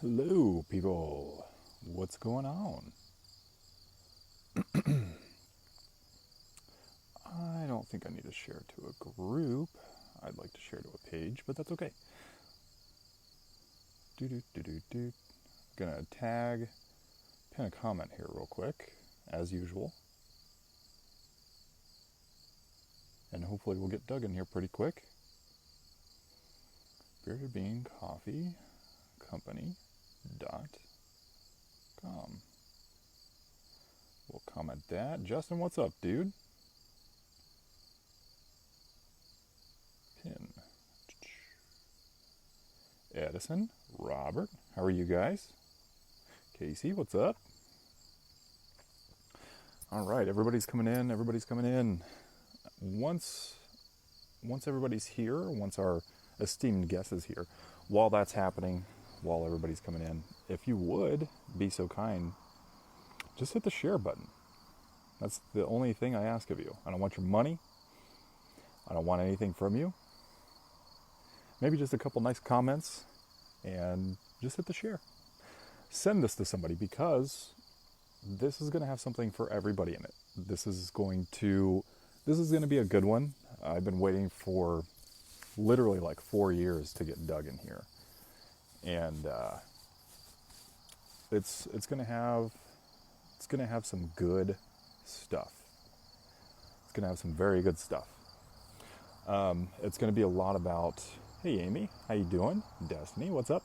Hello, people. What's going on? I don't think I need to share to a group. I'd like to share to a page, but that's okay. Do do do do do. Gonna tag, pin a comment here real quick, as usual, and hopefully we'll get Doug in here pretty quick. Bearded Bean Coffee Company.com. We'll comment that. Justin, what's up, dude? Pin. Edison, Robert, how are you guys? Casey, what's up? All right, everybody's coming in. Everybody's coming in. Once everybody's here, once our esteemed guest is here, while that's happening, while everybody's coming in, if you would be so kind, just hit the share button. That's the only thing I ask of you. I don't want your money. I don't want anything from you. Maybe just a couple nice comments and just hit the share. Send this to somebody because this is going to have something for everybody in it. This is going to be a good one. I've been waiting for literally like 4 years to get Doug in here, and it's going to have some good stuff. It's going to have some very good stuff. It's going to be a lot about, hey Amy, how you doing? Destiny, what's up?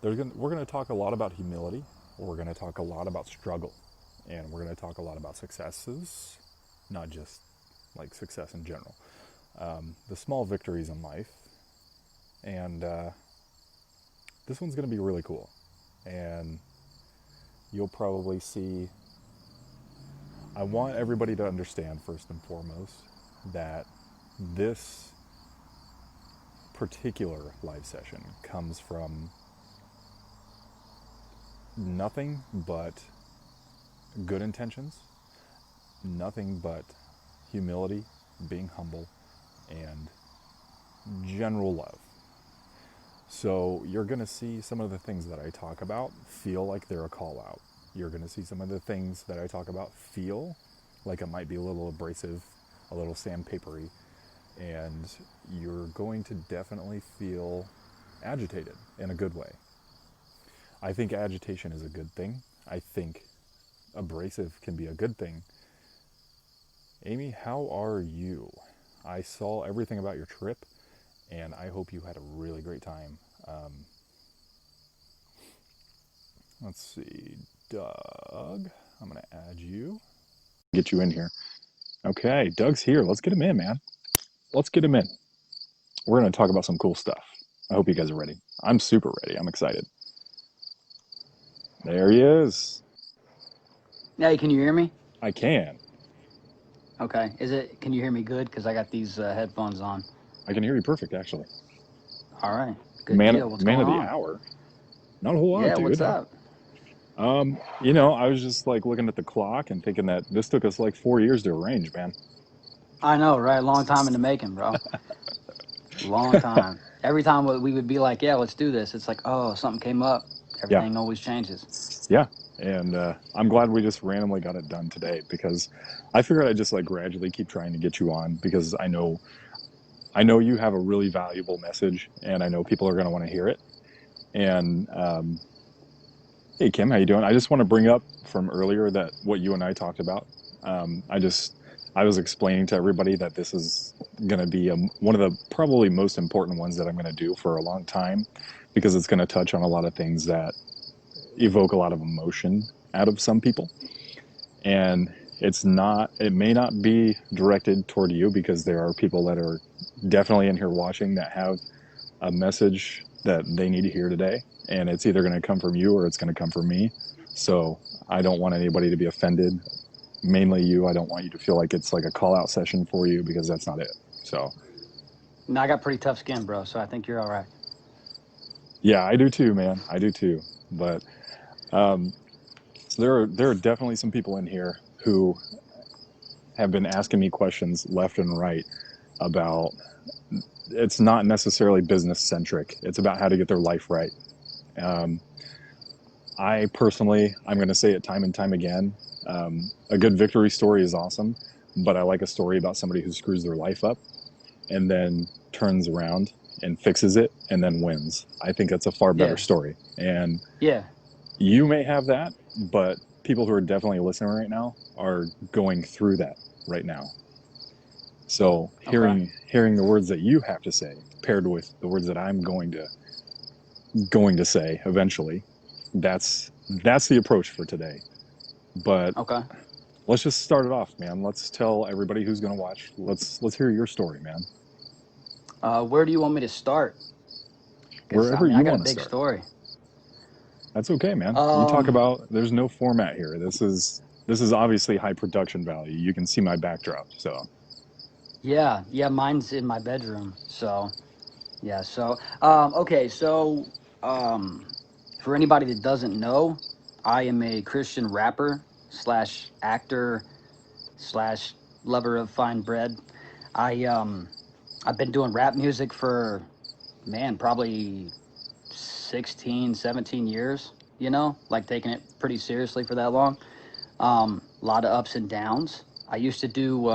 We're going to talk a lot about humility. We're going to talk a lot about struggle, and we're going to talk a lot about successes, not just like success in general. The small victories in life, and this one's going to be really cool, and you'll probably see. I want everybody to understand first and foremost that this particular live session comes from nothing but good intentions, nothing but humility, being humble, and general love. So you're going to see some of the things that I talk about feel like they're a call out. You're going to see some of the things that I talk about feel like it might be a little abrasive, a little sandpapery, and you're going to definitely feel agitated in a good way. I think agitation is a good thing. I think abrasive can be a good thing. Amy, how are you? I saw everything about your trip, and I hope you had a really great time. Let's see, Doug, I'm going to add you. Get you in here. Okay, Doug's here. Let's get him in, man. Let's get him in. We're going to talk about some cool stuff. I hope you guys are ready. I'm super ready. I'm excited. There he is. Hey, can you hear me? I can. Okay. Can you hear me good? Because I got these headphones on. I can hear you perfect, actually. All right. Good Man, deal. What's man going of the on? hour. Not a whole lot, Yeah, dude. what's up? I was just like looking at the clock and thinking that this took us like 4 years to arrange, man. I know, right? Long time in the making, bro. Long time. Every time we would be like, yeah, let's do this. It's like, oh, something came up. Yeah, Everything always changes. yeah. And I'm glad we just randomly got it done today because I figured I'd just like gradually keep trying to get you on because I know you have a really valuable message and I know people are going to want to hear it. And hey, Kim, how you doing? I just want to bring up from earlier that what you and I talked about. Um, I just I was explaining to everybody that this is going to be one of the probably most important ones that I'm going to do for a long time because it's going to touch on a lot of things that evoke a lot of emotion out of some people. And it may not be directed toward you because there are people that are definitely in here watching that have a message that they need to hear today, and it's either going to come from you or it's going to come from me. So I don't want anybody to be offended. Mainly you. I don't want you to feel like it's like a call out session for you because that's not it. So No, I got pretty tough skin, bro. So I think you're all right. yeah, I do too, man. I do too. But so there are definitely some people in here who have been asking me questions left and right about. It's not necessarily business centric. It's about how to get their life right. I personally, I'm going to say it time and time again. A good victory story is awesome, but I like a story about somebody who screws their life up and then turns around and fixes it and then wins. I think that's a far better Yeah. story. And Yeah. you may have that, but people who are definitely listening right now are going through that right now. So Okay. hearing the words that you have to say paired with the words that I'm going to say eventually, that's the approach for today. But Okay. let's just start it off, man. Let's tell everybody who's going to watch. Let's hear your story, man. Where do you want me to start? Because I Wherever mean, I you got a want to big start. story. That's okay, man. You talk Um, about there's no format here. This is obviously high production value. You can see my backdrop. So, yeah, yeah, mine's in my bedroom. So, yeah, so, okay, so, um, for anybody that doesn't know, I am a Christian rapper slash actor slash lover of fine bread. I, I've been doing rap music for, man, probably 16, 17 years, like taking it pretty seriously for that long. A lot of ups and downs. I used to do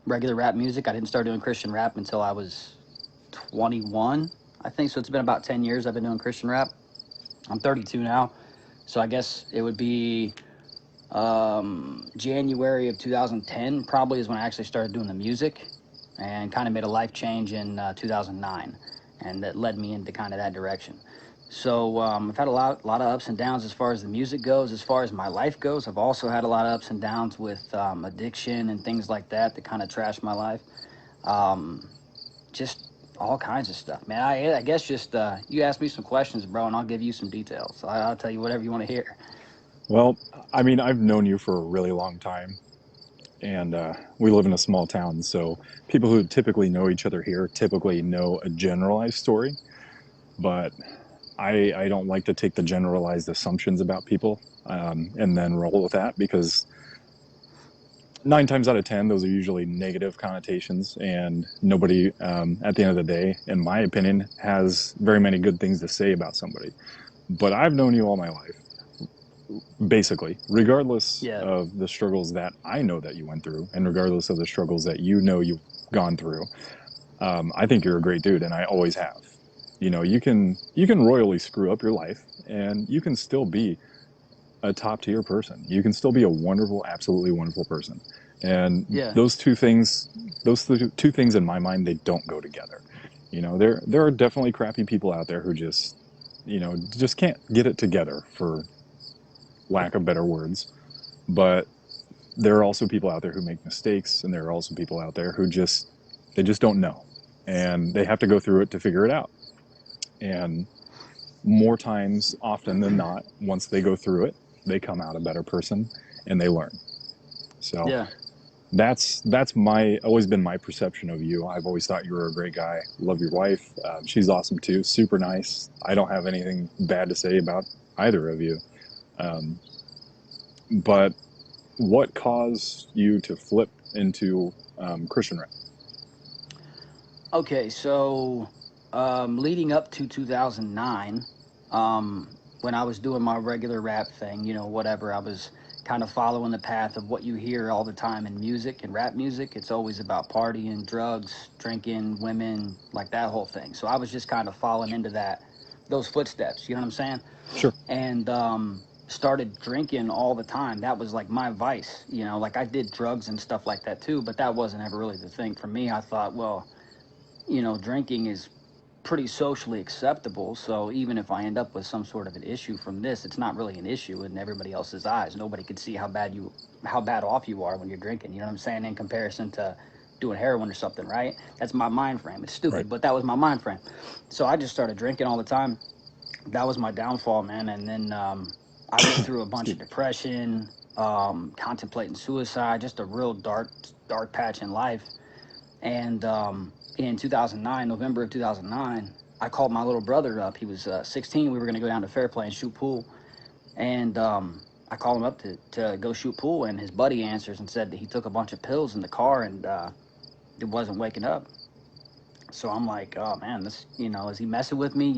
regular rap music. I didn't start doing Christian rap until I was 21, I think. So it's been about 10 years I've been doing Christian rap. I'm 32 now. So I guess it would be January of 2010 probably is when I actually started doing the music and kind of made a life change in 2009. And that led me into kind of that direction. So I've had a lot of ups and downs as far as the music goes. As far as my life goes, I've also had a lot of ups and downs with addiction and things like that kind of trashed my life. Um, just all kinds of stuff, man. I guess just you ask me some questions, bro, and I'll give you some details. I'll tell you whatever you want to hear. well, I mean, I've known you for a really long time, and we live in a small town, so people who typically know each other here typically know a generalized story. But I don't like to take the generalized assumptions about people and then roll with that because 9 times out of 10, those are usually negative connotations, and nobody, at the end of the day, in my opinion, has very many good things to say about somebody. But I've known you all my life, basically, regardless Yeah, of the struggles that I know that you went through, and regardless of the struggles that you know you've gone through. I think you're a great dude, and I always have. You can royally screw up your life, and you can still be a top tier person. You can still be a wonderful, absolutely wonderful person. And yeah, those two things in my mind, they don't go together. There are definitely crappy people out there who just can't get it together, for lack of better words. But there are also people out there who make mistakes, and there are also people out there who they just don't know, and they have to go through it to figure it out. And more times often than not, once they go through it, they come out a better person and they learn. So yeah. that's my always been my perception of you. I've always thought you were a great guy. Love your wife. She's awesome too. Super nice. I don't have anything bad to say about either of you. Um, but what caused you to flip into Christian rap? Okay, so leading up to 2009, when I was doing my regular rap thing, whatever, I was kind of following the path of what you hear all the time in music and rap music. It's always about partying, drugs, drinking, women, like that whole thing. So I was just kind of falling into those footsteps. You know what I'm saying? Sure. And started drinking all the time. That was like my vice. Like I did drugs and stuff like that too, but that wasn't ever really the thing for me. I thought, well, drinking is pretty socially acceptable. So even if I end up with some sort of an issue from this, it's not really an issue in everybody else's eyes. Nobody could see how bad off you are when you're drinking. You know what I'm saying? In comparison to doing heroin or something, right? That's my mind frame. It's Right. stupid, but that was my mind frame. So I just started drinking all the time. That was my downfall, man. And then I went through a bunch Excuse of me. depression, contemplating suicide, just a real dark patch in life. And in 2009, November of 2009, I called my little brother up. He was 16. We were going to go down to Fairplay and shoot pool. And I called him up to go shoot pool. And his buddy answers and said that he took a bunch of pills in the car and it wasn't waking up. So I'm like, oh man, this, is he messing with me?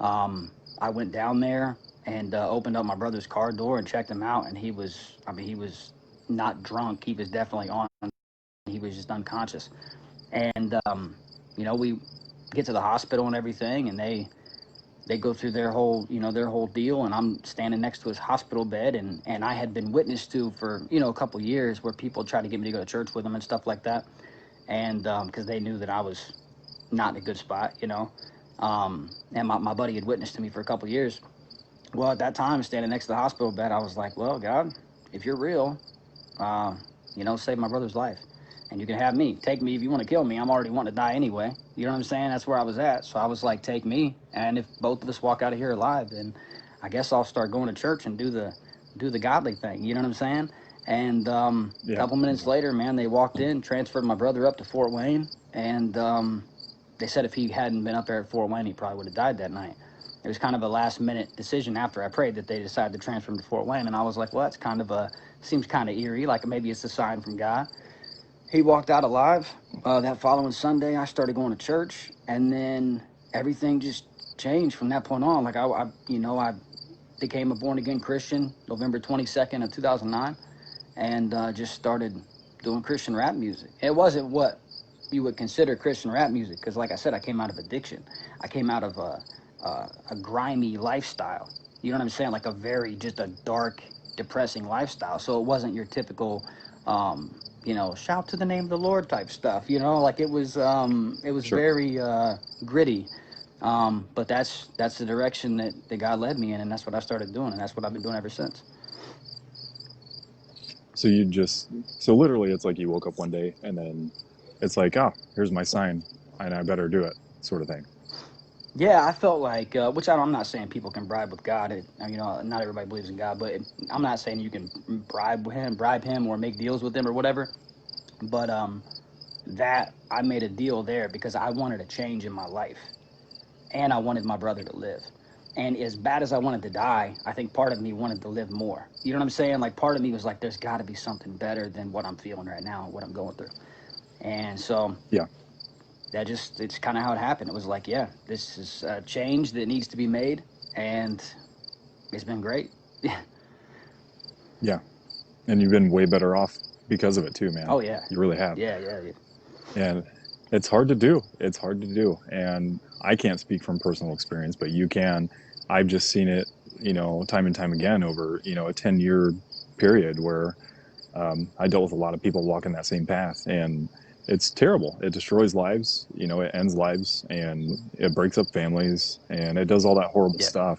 I went down there and opened up my brother's car door and checked him out, and he was not drunk. He was definitely on. He was just unconscious. And we get to the hospital and everything, and they go through their whole deal, and I'm standing next to his hospital bed, and I had been witness to for a couple years where people tried to get me to go to church with them and stuff like that, and because they knew that I was not in a good spot. And my buddy had witnessed to me for a couple years. Well, at that time, standing next to the hospital bed, I was like, well, God, if you're real, uh, save my brother's life. And you can have me. Take me if you want to kill me. I'm already wanting to die anyway. You know what I'm saying? That's where I was at. So I was like, take me. And if both of us walk out of here alive, then I guess I'll start going to church and do the godly thing. You know what I'm saying? And a Yeah. couple minutes later, man, they walked in, transferred my brother up to Fort Wayne, and they said if he hadn't been up there at Fort Wayne, he probably would have died that night. It was kind of a last minute decision after I prayed that they decided to transfer him to Fort Wayne, and I was like, well, that's seems kind of eerie, like maybe it's a sign from God. He walked out alive. That following Sunday, I started going to church, and then everything just changed from that point on. Like I became a born again Christian November 22nd of 2009, and just started doing Christian rap music. It wasn't what you would consider Christian rap music, because, like I said, I came out of addiction. I came out of a grimy lifestyle. You know what I'm saying? Like just a dark, depressing lifestyle. So it wasn't your typical, shout to the name of the Lord type stuff. Like it was Sure. very gritty. But that's the direction that God led me in, and that's what I started doing, and that's what I've been doing ever since. So so literally it's like you woke up one day and then it's like, oh, here's my sign and I better do it, sort of thing. Yeah, I felt like, which I'm not saying people can bribe with God. Not everybody believes in God, but I'm not saying you can bribe him, or make deals with him or whatever. But that I made a deal there because I wanted a change in my life, and I wanted my brother to live. And as bad as I wanted to die, I think part of me wanted to live more. You know what I'm saying? Like part of me was like, there's got to be something better than what I'm feeling right now, what I'm going through. And so Yeah. it's kind of how it happened. It was like, yeah, this is a change that needs to be made, and it's been great. Yeah. Yeah. And you've been way better off because of it too, man. Oh yeah. You really have. Yeah, yeah, yeah. And it's hard to do. It's hard to do. And I can't speak from personal experience, but you can. I've just seen it, time and time again over, a 10-year period where I dealt with a lot of people walking that same path. And it's terrible. It destroys lives, it ends lives, and it breaks up families, and it does all that horrible Yeah. stuff.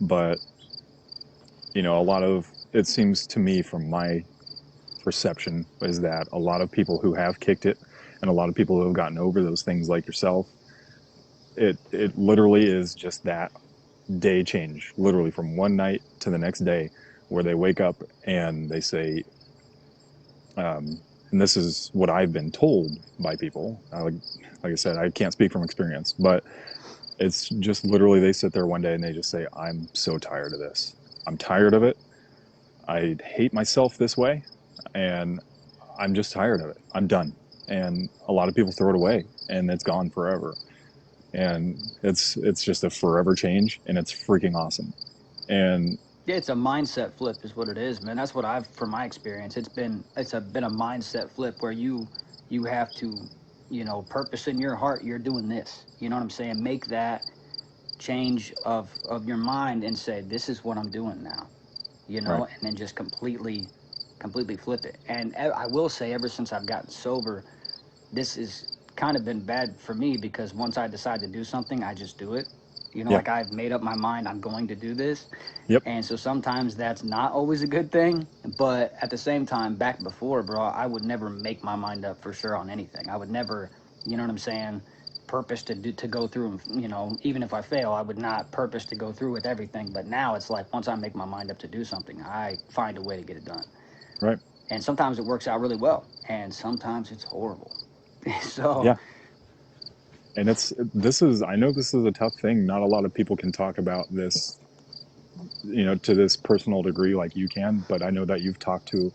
But, a lot of it seems to me from my perception is that a lot of people who have kicked it and a lot of people who have gotten over those things like yourself, it literally is just that day change, literally from one night to the next day, where they wake up and they say, and this is what I've been told by people. Like I said, I can't speak from experience, but it's just literally they sit there one day and they just say, I'm so tired of this. I'm tired of it. I hate myself this way, and I'm just tired of it. I'm done. And a lot of people throw it away and it's gone forever. And it's just a forever change, and it's freaking awesome. And Yeah, it's a mindset flip, is what it is, man. That's what from my experience, been a mindset flip where you have to, purpose in your heart. You're doing this. You know what I'm saying? Make that change of your mind and say, this is what I'm doing now. right, And then just completely flip it. And I will say, ever since I've gotten sober, this has kind of been bad for me, because once I decide to do something, I just do it. yeah, Like I've made up my mind, I'm going to do this. yep, And so sometimes that's not always a good thing. But at the same time, back before, bro, I would never make my mind up for sure on anything. I would never, you know what I'm saying, purpose to go through, even if I fail, I would not purpose to go through with everything. But now it's like, once I make my mind up to do something, I find a way to get it done. right, And sometimes it works out really well, and sometimes it's horrible. So yeah. And I know this is a tough thing. Not a lot of people can talk about this, to this personal degree like you can, but I know that you've talked to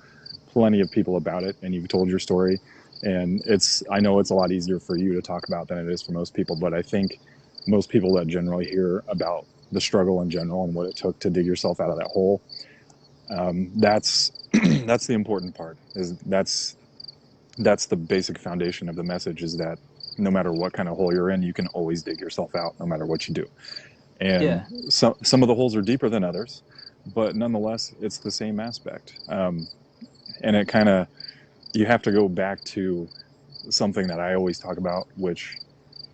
plenty of people about it and you've told your story. And I know it's a lot easier for you to talk about than it is for most people, but I think most people that generally hear about the struggle in general and what it took to dig yourself out of that hole, that's that's the important part. Is that's the basic foundation of the message, is that no matter what kind of hole you're in, you can always dig yourself out no matter what you do. And Yeah, some of the holes are deeper than others, but nonetheless, it's the same aspect. And it kind of, you have to go back to something that I always talk about, which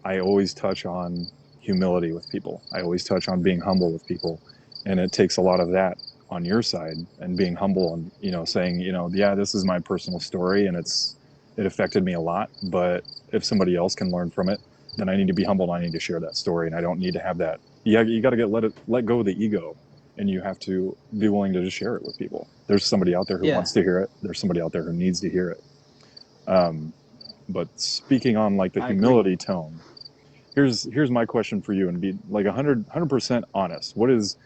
I always touch on humility with people. I always touch on being humble with people. And it takes a lot of that on your side, and being humble and, saying, yeah, this is my personal story and it affected me a lot, but if somebody else can learn from it, then I need to be humble and I need to share that story, and I don't need to have that. Yeah, you got to let go of the ego, and you have to be willing to just share it with people. There's somebody out there who yeah, wants to hear it. There's somebody out there who needs to hear it. Um, but speaking on like the I agree. humility tone, here's my question for you, and be like 100% honest. What is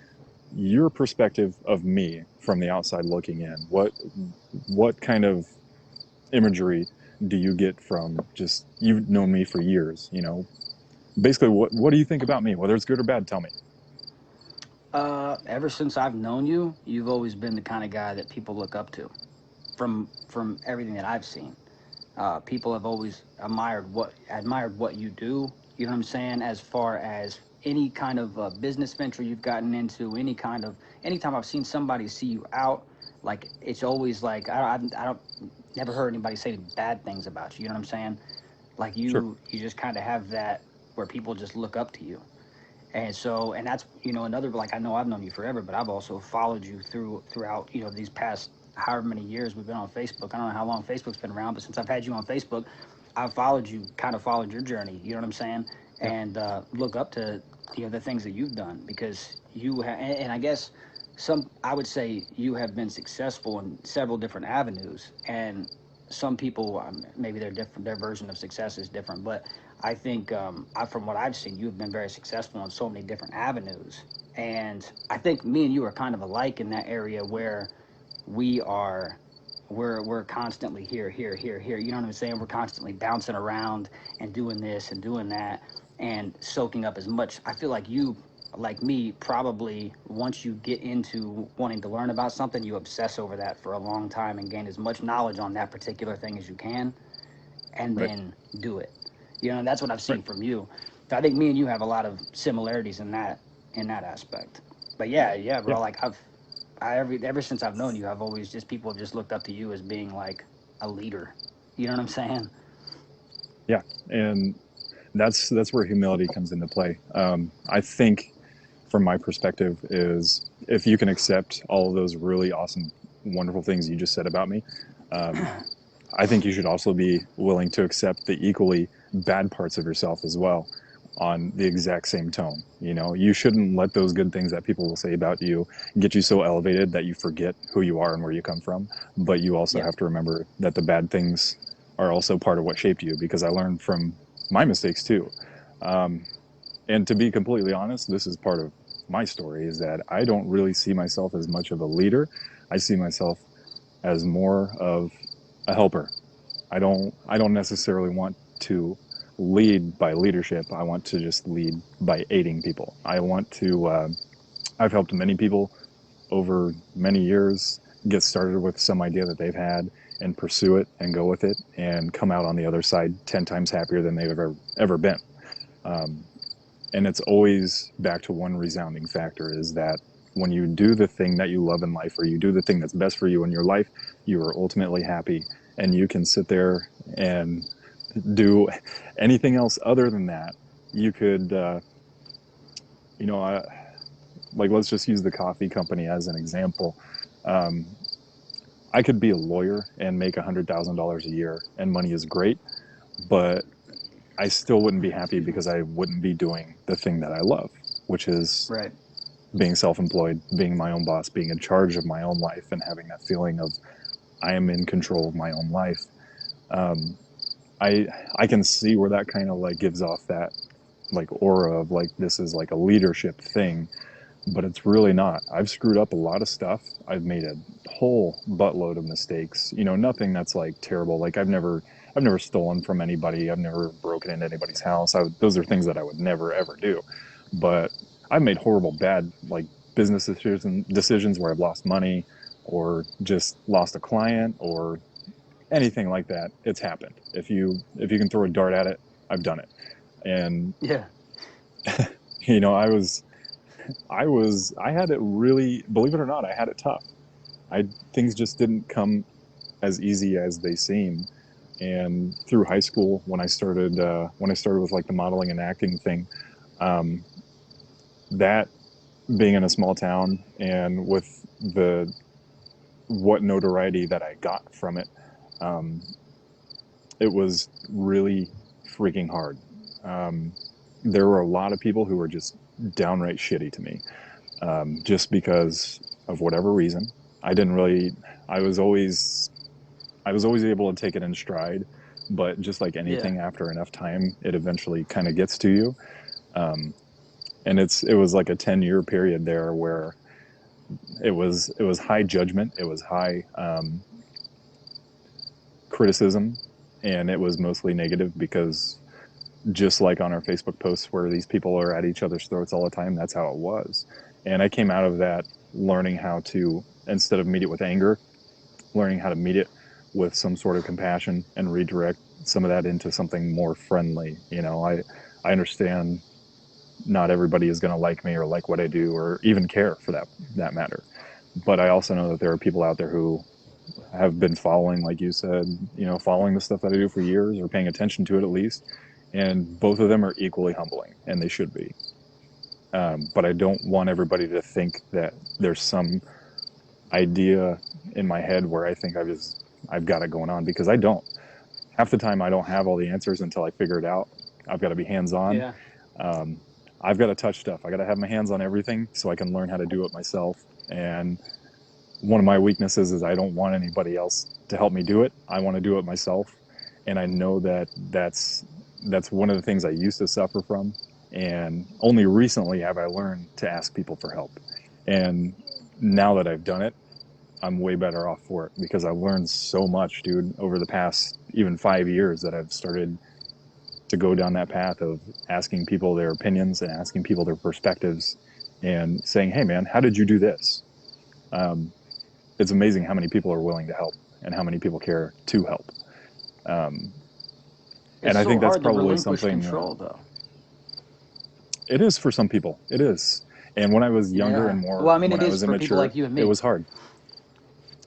your perspective of me from the outside looking in? What kind of imagery do you get from, just, you've known me for years, basically, what do you think about me, whether it's good or bad? Tell me. Ever since I've known you, you've always been the kind of guy that people look up to. From everything that I've seen, people have always admired what you do. You know what I'm saying? As far as any kind of business venture you've gotten into, anytime I've seen somebody see you out, like it's always like I don't never heard anybody say bad things about you. You know what I'm saying? Like Sure. you just kind of have that where people just look up to you. And so, and that's, another, like, I know I've known you forever, but I've also followed you throughout, these past however many years we've been on Facebook. I don't know how long Facebook's been around, but since I've had you on Facebook, I've followed you, kind of followed your journey. You know what I'm saying? Yeah. And look up to, the things that you've done, because and I guess I would say you have been successful in several different avenues. And some people, maybe they're different, their version of success is different, but I think, from what I've seen, you've been very successful in so many different avenues. And I think me and you are kind of alike in that area where we are, we're constantly here, here, here, here. You know what I'm saying? We're constantly bouncing around and doing this and doing that and soaking up as much. I feel like you, like me, probably once you get into wanting to learn about something, you obsess over that for a long time and gain as much knowledge on that particular thing as you can, and Right. then do it. And that's what I've Right. seen from you. So I think me and you have a lot of similarities in that aspect. But yeah, yeah, Yeah. bro. Like ever since I've known you, I've always just people have just looked up to you as being like a leader. You know what I'm saying? Yeah. And that's where humility comes into play. I think, from my perspective, is if you can accept all of those really awesome, wonderful things you just said about me, um, I think you should also be willing to accept the equally bad parts of yourself as well, on the exact same tone. You shouldn't let those good things that people will say about you get you so elevated that you forget who you are and where you come from. But you also Yeah. have to remember that the bad things are also part of what shaped you, because I learned from my mistakes too. Um, and to be completely honest, this is part of my story, is that I don't really see myself as much of a leader. I see myself as more of a helper. I don't necessarily want to lead by leadership. I want to just lead by aiding people. I've helped many people over many years get started with some idea that they've had, and pursue it and go with it and come out on the other side 10 times happier than they've ever been. Um, and it's always back to one resounding factor, is that when you do the thing that you love in life, or you do the thing that's best for you in your life, you are ultimately happy, and you can sit there and do anything else other than that. You could, you know, like, let's just use the coffee company as an example. Um, I could be a lawyer and make $100,000 a year, and money is great, but I still wouldn't be happy, Excuse me. because I wouldn't be doing the thing that I love, which is Right. being self-employed, being my own boss, being in charge of my own life, and having that feeling of I am in control of my own life. Um, I I can see where that kind of like gives off that like aura of like this is like a leadership thing, but it's really not. I've screwed up a lot of stuff. I've made a whole buttload of mistakes. Nothing that's like terrible. Like I've never stolen from anybody. I've never broken into anybody's house. Those are things that I would never ever do. But I've made horrible, bad like business decisions where I've lost money, or just lost a client, or anything like that. It's happened. If you can throw a dart at it, I've done it. And Yeah. you know, I had it really, believe it or not, I had it tough. I Things just didn't come as easy as they seem. And through high school, when I started with like the modeling and acting thing, um, that being in a small town and with the what notoriety that I got from it, um, it was really freaking hard. Um, there were a lot of people who were just downright shitty to me, just because of whatever reason. I didn't really. I was always I was always able to take it in stride, but just like Yeah. anything, after enough time, it eventually kind of gets to you. Um, and it was like a 10-year period there where it was high judgment, it was high criticism, and it was mostly negative because just like on our Facebook posts where these people are at each other's throats all the time, that's how it was. And I came out of that learning how to, instead of meet it with anger, learning how to meet it with some sort of compassion and redirect some of that into something more friendly. You know, I understand not everybody is going to like me or like what I do or even care for that matter. But I also know that there are people out there who have been following, like you said, you know, following the stuff that I do for years, or paying attention to it at least. And both of them are equally humbling, and they should be. But I don't want everybody to think that there's some idea in my head where I think I've got it going on, because I don't. Half the time I don't have all the answers until I figure it out. I've got to be hands on. Yeah. Um, I've got to touch stuff. I got to have my hands on everything so I can learn how to do it myself. And one of my weaknesses is I don't want anybody else to help me do it. I want to do it myself. And I know that that's one of the things I used to suffer from. And only recently have I learned to ask people for help. And now that I've done it, I'm way better off for it, because I've learned so much, dude, over the past even 5 years that I've started to go down that path of asking people their opinions and asking people their perspectives and saying, hey, man, how did you do this? Um, it's amazing how many people are willing to help and how many people care to help. Um, It's and I so think that's hard to probably relinquish something, control, though. it is for some people. It is. And when I was younger Yeah. and more, Well, I mean, when it I is was for people immature, like you and it me. was hard.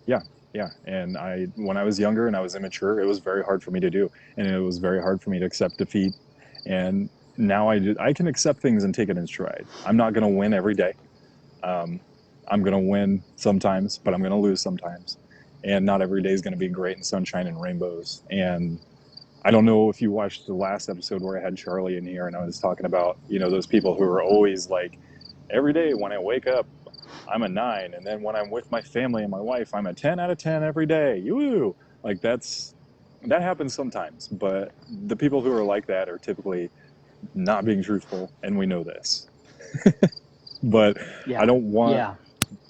Yeah, yeah. And when I was younger and I was immature, it was very hard for me to do, and it was very hard for me to accept defeat. And now I can accept things and take it in stride. I'm not going to win every day. Um, I'm going to win sometimes, but I'm going to lose sometimes. And not every day is going to be great and sunshine and rainbows. And I don't know if you watched the last episode where I had Charlie in here and I was talking about, you know, those people who are always like, every day when I wake up, I'm a 9, and then when I'm with my family and my wife, I'm a 10 out of 10 every day. Woo! Like that happens sometimes, but the people who are like that are typically not being truthful, and we know this. But I Yeah. don't want Yeah.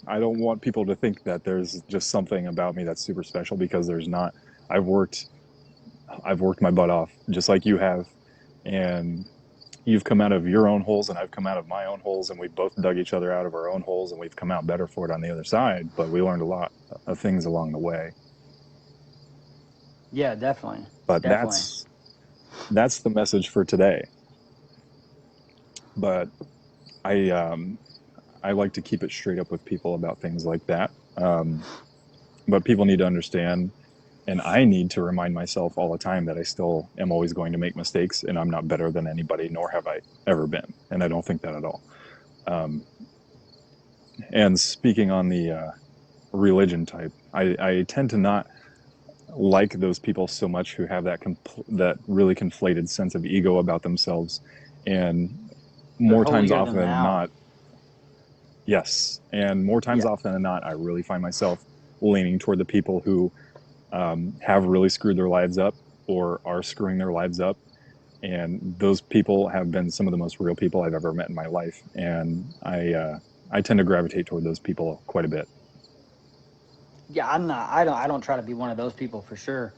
I don't want people to think that there's just something about me that's super special, because there's not. I've worked I've worked my butt off just like you have, and you've come out of your own holes and I've come out of my own holes, and we both dug each other out of our own holes, and we've come out better for it on the other side, but we learned a lot of things along the way. Yeah, definitely. But Definitely. that's the message for today. But I I like to keep it straight up with people about things like that. But people need to understand, and I need to remind myself all the time, that I still am always going to make mistakes, and I'm not better than anybody, nor have I ever been, and I don't think that at all. Um, and speaking on the religion type, I tend to not like those people so much who have that really conflated sense of ego about themselves, and They're more times holier often than than thou. not, yes, and more times Yeah. often than not, I really find myself leaning toward the people who have really screwed their lives up or are screwing their lives up. And those people have been some of the most real people I've ever met in my life. And I tend to gravitate toward those people quite a bit. Yeah, I'm not. I don't. I don't try to be one of those people for sure.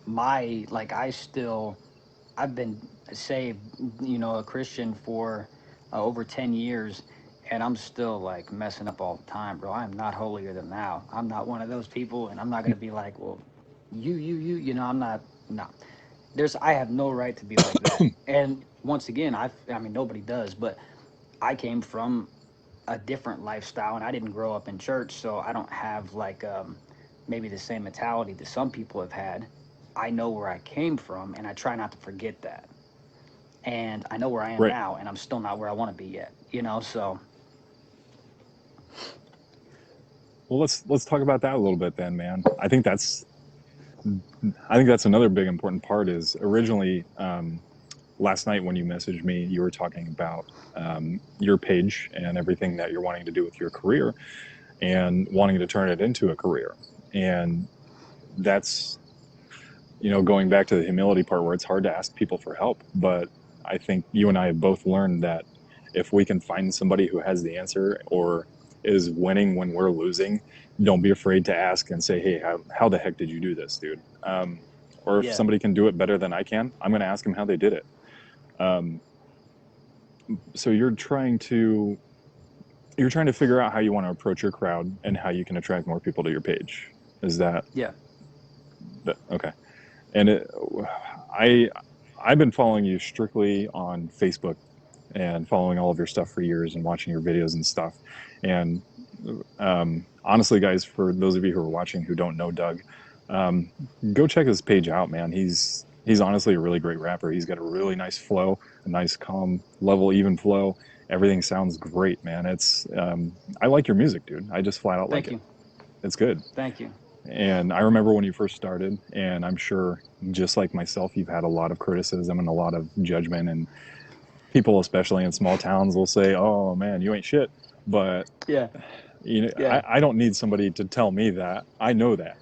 I still, I've been saved, a Christian for over 10 years, and I'm still like messing up all the time, bro. I'm not holier than thou. I'm not one of those people, and I'm not going to be like, well, I'm not, no. I have no right to be like that. And once again, I mean, nobody does, but I came from a different lifestyle, and I didn't grow up in church, so I don't have like maybe the same mentality that some people have had. I know where I came from, and I try not to forget that. And I know where I am Right. now, and I'm still not where I want to be yet. So Well, let's talk about that a little bit then, man. I think that's another big important part. Is originally last night when you messaged me, you were talking about your page and everything that you're wanting to do with your career and wanting to turn it into a career. And that's, going back to the humility part where it's hard to ask people for help. But I think you and I have both learned that if we can find somebody who has the answer or is winning when we're losing, don't be afraid to ask and say, hey, how the heck did you do this, dude? Or if yeah, somebody can do it better than I can, I'm going to ask them how they did it. Um, so you're trying to figure out how you want to approach your crowd and how you can attract more people to your page. Is that, yeah. okay? And I I've been following you strictly on Facebook and following all of your stuff for years and watching your videos and stuff. And honestly, guys, for those of you who are watching who don't know Doug, um, go check his page out, man. He's honestly a really great rapper. He's got a really nice flow, a nice calm, level, even flow. Everything sounds great, man. I like your music, dude. I just flat out like Thank it. you, It's good. thank you. And I remember when you first started, and I'm sure just like myself, you've had a lot of criticism and a lot of judgment, and people, especially in small towns, will say, "Oh man, you ain't shit." But Yeah, yeah, I don't need somebody to tell me that. I know that.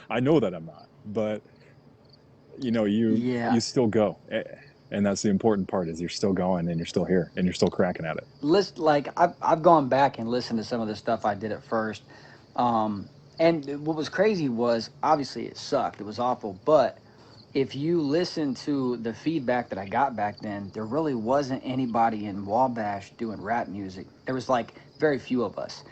I know that I'm not. But you yeah. still go, and that's the important part is you're still going and you're still here and you're still cracking at it. List like I've gone back and listened to some of the stuff I did at first. Um, and what was crazy was obviously it sucked. It was awful, but if you listen to the feedback that I got back then, there really wasn't anybody in Wabash doing rap music. There was like very few of us.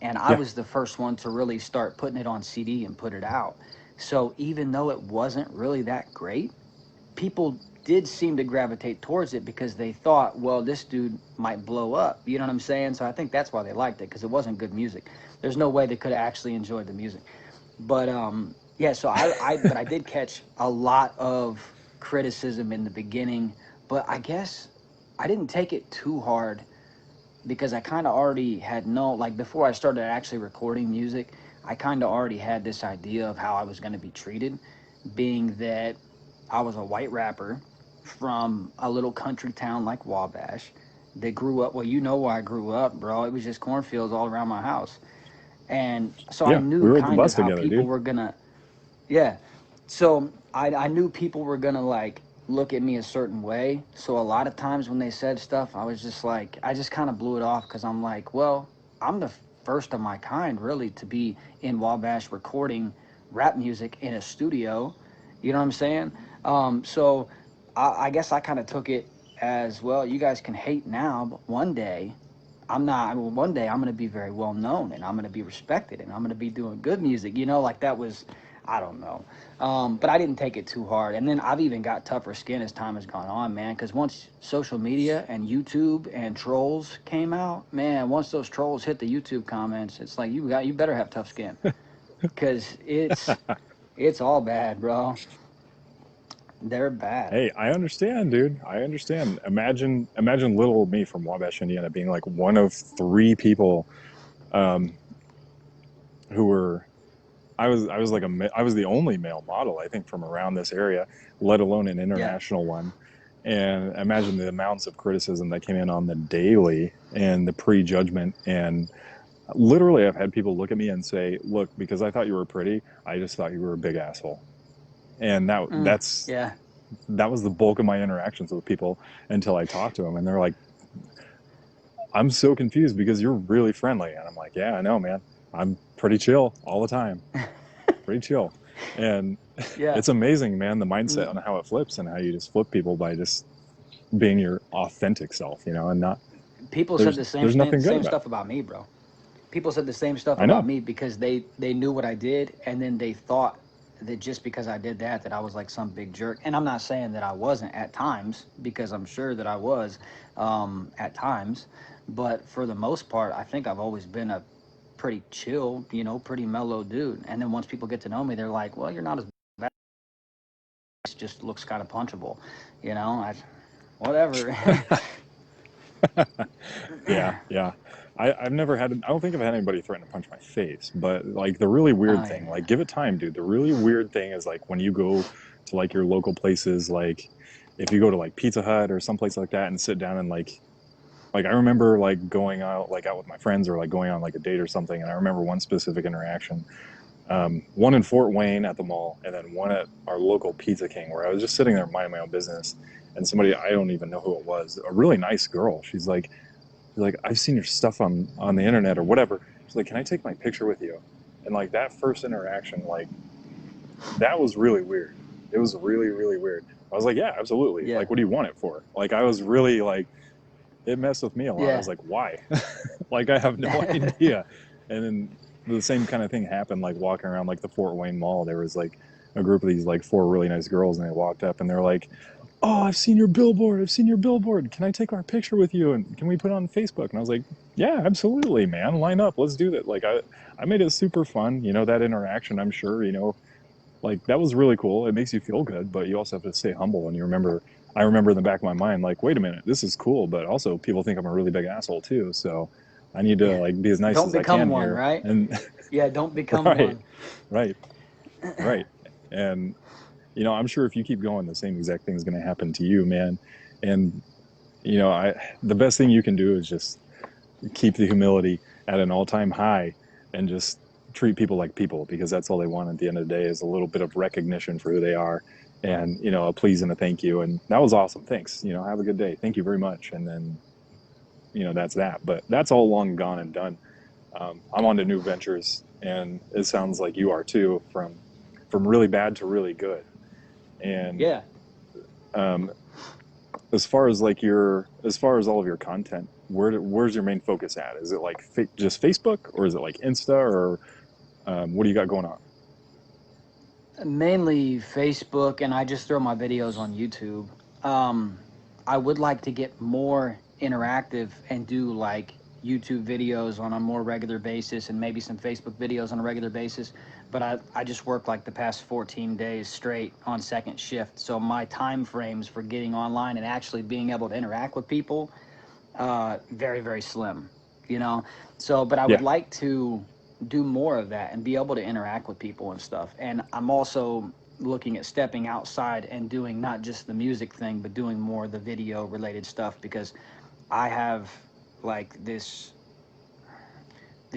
And I Yeah, was the first one to really start putting it on CD and put it out. So even though it wasn't really that great, people did seem to gravitate towards it because they thought, well, this dude might blow up. You know what I'm saying? So I think that's why they liked it because it wasn't good music. There's no way they could have actually enjoyed the music. But yeah, so but I did catch a lot of criticism in the beginning, but I guess I didn't take it too hard because I kind of already had like before I started actually recording music, I kind of already had this idea of how I was going to be treated, being that I was a white rapper from a little country town like Wabash that grew up, well, you know where I grew up, bro. It was just cornfields all around my house. And so I yeah. We knew rode the kind of bus how together, people dude. were gonna, yeah. So I knew people were gonna like look at me a certain way. So a lot of times when they said stuff, I was just like, I just kind of blew it off because I'm like, well, I'm the first of my kind really to be in Wabash recording rap music in a studio. You know what I'm saying? So I guess I kind of took it as well. You guys can hate now, but one day I'm not. I mean, one day I'm going to be very well known and I'm going to be respected and I'm going to be doing good music. Like that was, I don't know. But I didn't take it too hard. And then I've even got tougher skin as time has gone on, man. Because once social media and YouTube and trolls came out, man, once those trolls hit the YouTube comments, it's like you better have tough skin because it's all bad, bro. They're bad. Hey, I understand, dude. I understand. Imagine little old me from Wabash, Indiana, being like one of three people um, who were. I was like I was the only male model I think from around this area, let alone an Yeah. international one. And imagine the amounts of criticism that came in on the daily and the prejudgment. And literally, I've had people look at me and say, "Look, because I thought you were pretty, I just thought you were a big asshole." And Yeah. that was the bulk of my interactions with people until I talked to them, and they're like, "I'm so confused because you're really friendly," and I'm like, "Yeah, I know, man. I'm pretty chill all the time, pretty chill." And Yeah. it's amazing, man, the mindset on Mm, how it flips and how you just flip people by just being your authentic self, and not people said there's the same there's thing, nothing good same about it. stuff about me, bro. People said the same stuff I about know. me because they knew what I did, and then they thought that just because I did that I was like some big jerk. And I'm not saying that I wasn't at times, because I'm sure that I was at times, but for the most part, I think I've always been a pretty chill, pretty mellow dude. And then once people get to know me, they're like, "Well, you're not as bad. It just looks kind of punchable," I whatever. Yeah, yeah. I've never had, I don't think I've had anybody threaten to punch my face, but like the really weird Oh thing, yeah, like give it time, dude. The really weird thing is like when you go to like your local places, like if you go to like Pizza Hut or someplace like that and sit down and like I remember like going out like out with my friends or like going on like a date or something, and I remember one specific interaction, one in Fort Wayne at the mall, and then one at our local Pizza King, where I was just sitting there minding my own business, and somebody, I don't even know who it was, a really nice girl. She's like, I've seen your stuff on the internet or whatever. She's like, can I take my picture with you? And like that first interaction, like that was really weird. It was really really weird. I was like, yeah, absolutely. yeah, Like, what do you want it for? Like, I was really like, it messed with me a lot. I yeah. was like, why? Like, I have no idea. And then the same kind of thing happened, like walking around like the Fort Wayne Mall. There was like a group of these like four really nice girls, and they walked up and they're like, oh, I've seen your billboard. I've seen your billboard. Can I take our picture with you? And can we put it on Facebook? And I was like, yeah, absolutely, man. Line up. Let's do that. Like, I made it super fun. That interaction, I'm sure, like that was really cool. It makes you feel good, but you also have to stay humble. And I remember in the back of my mind, like, wait a minute, this is cool, but also people think I'm a really big asshole too. So I need to Yeah. like be as nice Don't as I become can one, here. right? And Yeah, don't become right, one. right, right. And I'm sure if you keep going, the same exact thing is going to happen to you, man. And the best thing you can do is just keep the humility at an all-time high and just treat people like people, because that's all they want at the end of the day is a little bit of recognition for who they are, and a please and a thank you. And that was awesome, thanks, have a good day, thank you very much. And then that's that. But that's all long gone and done. I'm on to new ventures, and it sounds like you are too, from really bad to really good. And Yeah. um, as far as all of your content, where's your main focus at? Is it like just Facebook, or is it like Insta, or what do you got going on? Mainly Facebook, and I just throw my videos on YouTube. Um, I would like to get more interactive and do like YouTube videos on a more regular basis, and maybe some Facebook videos on a regular basis. But I just work like the past 14 days straight on second shift. So my time frames for getting online and actually being able to interact with people, very, very slim, you know? So, but I would Yeah, like to do more of that and be able to interact with people and stuff. And I'm also looking at stepping outside and doing not just the music thing, but doing more of the video related stuff, because I have like this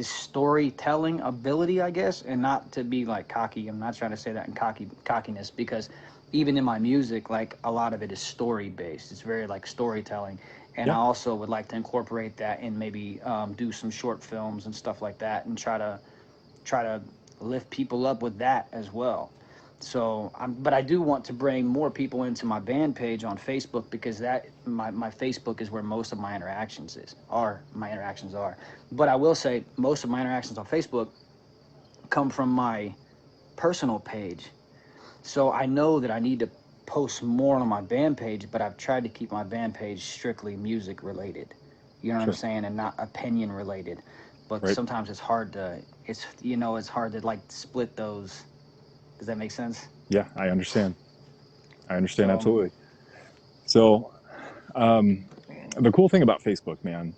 storytelling ability, I guess, and not to be like cocky. I'm not trying to say that in cockiness, because even in my music, like a lot of it is story based. It's very like storytelling, and I yeah, also would like to incorporate that and maybe do some short films and stuff like that, and try to lift people up with that as well. So, but I do want to bring more people into my band page on Facebook, because my Facebook is where most of my interactions are. But I will say most of my interactions on Facebook come from my personal page. So I know that I need to post more on my band page, but I've tried to keep my band page strictly music related. You know what I'm sure, saying, and not opinion related. But right. sometimes it's hard to like split those. Does that make sense? Yeah, I understand So absolutely. So um, the cool thing about Facebook, man,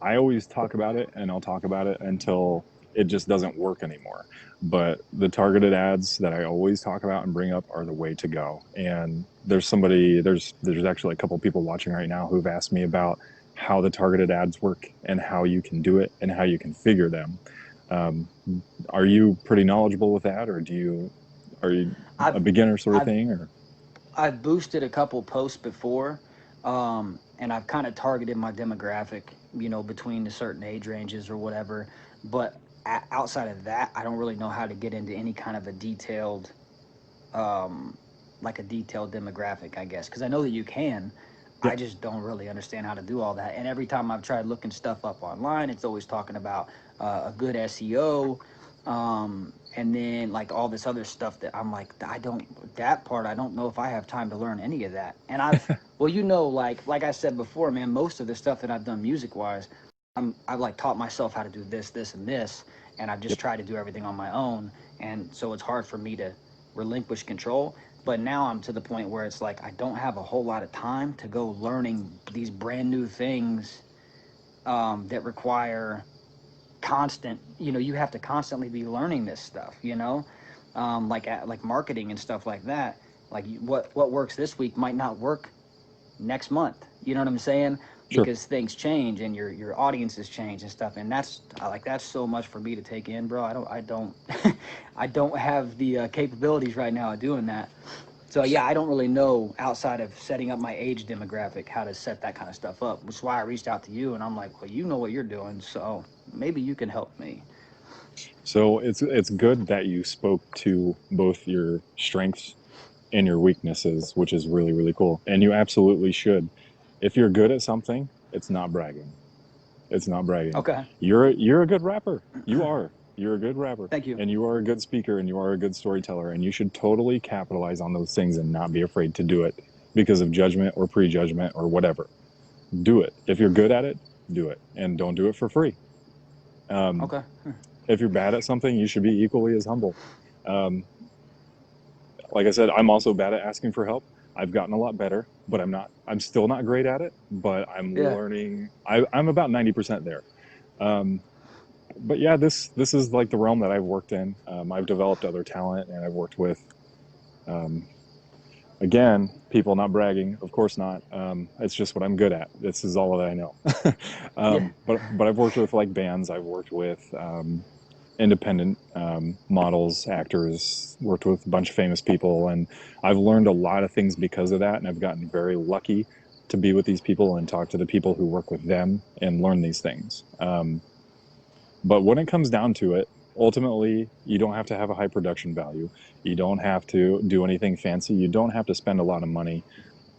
I always talk about it, and I'll talk about it until it just doesn't work anymore. But the targeted ads that I always talk about and bring up are the way to go. And there's actually a couple of people watching right now who've asked me about how the targeted ads work and how you can do it and how you configure them. Um, are you pretty knowledgeable with that, or are you a I've beginner sort of I've thing, or? I've boosted a couple posts before, and I've kind of targeted my demographic, between the certain age ranges or whatever. But outside of that, I don't really know how to get into any kind of a detailed, um, like a detailed demographic, I guess, because I know that you can. Yeah. I just don't really understand how to do all that. And every time I've tried looking stuff up online, it's always talking about a good SEO, and then like all this other stuff that I'm like, I don't, that part, I don't know if I have time to learn any of that. And well, like I said before, man, most of the stuff that I've done music wise, I've like taught myself how to do this, this, and this, and I've just Yep. tried to do everything on my own. And so it's hard for me to relinquish control. But now I'm to the point where it's like I don't have a whole lot of time to go learning these brand new things, that require constant. You have to constantly be learning this stuff. Like marketing and stuff like that. Like what works this week might not work next month. You know what I'm saying? Sure. Because things change and your audiences change and stuff. And that's so much for me to take in, bro. I don't I don't have the capabilities right now of doing that. So yeah, I don't really know outside of setting up my age demographic how to set that kind of stuff up. Which is why I reached out to you, and I'm like, well, you know what you're doing, so maybe you can help me. So it's good that you spoke to both your strengths and your weaknesses, which is really, really cool. And you absolutely should. If you're good at something, it's not bragging. It's not bragging. Okay. You're a good rapper. You are. You're a good rapper. Thank you. And you are a good speaker and you are a good storyteller. And you should totally capitalize on those things and not be afraid to do it because of judgment or prejudgment or whatever. Do it. If you're good at it, do it. And don't do it for free. Um, Okay. if you're bad at something, you should be equally as humble. Um, like I said, I'm also bad at asking for help. I've gotten a lot better, but I'm still not great at it, but I'm Yeah. learning. I'm about 90% there. Um, but yeah, this is like the realm that I've worked in. I've developed other talent, and I've worked with, um, again, people, not bragging, of course not. It's just what I'm good at. This is all that I know. Yeah. But I've worked with like bands. I've worked with independent models, actors. Worked with a bunch of famous people, and I've learned a lot of things because of that. And I've gotten very lucky to be with these people and talk to the people who work with them and learn these things. But when it comes down to it, ultimately, you don't have to have a high production value. You don't have to do anything fancy. You don't have to spend a lot of money.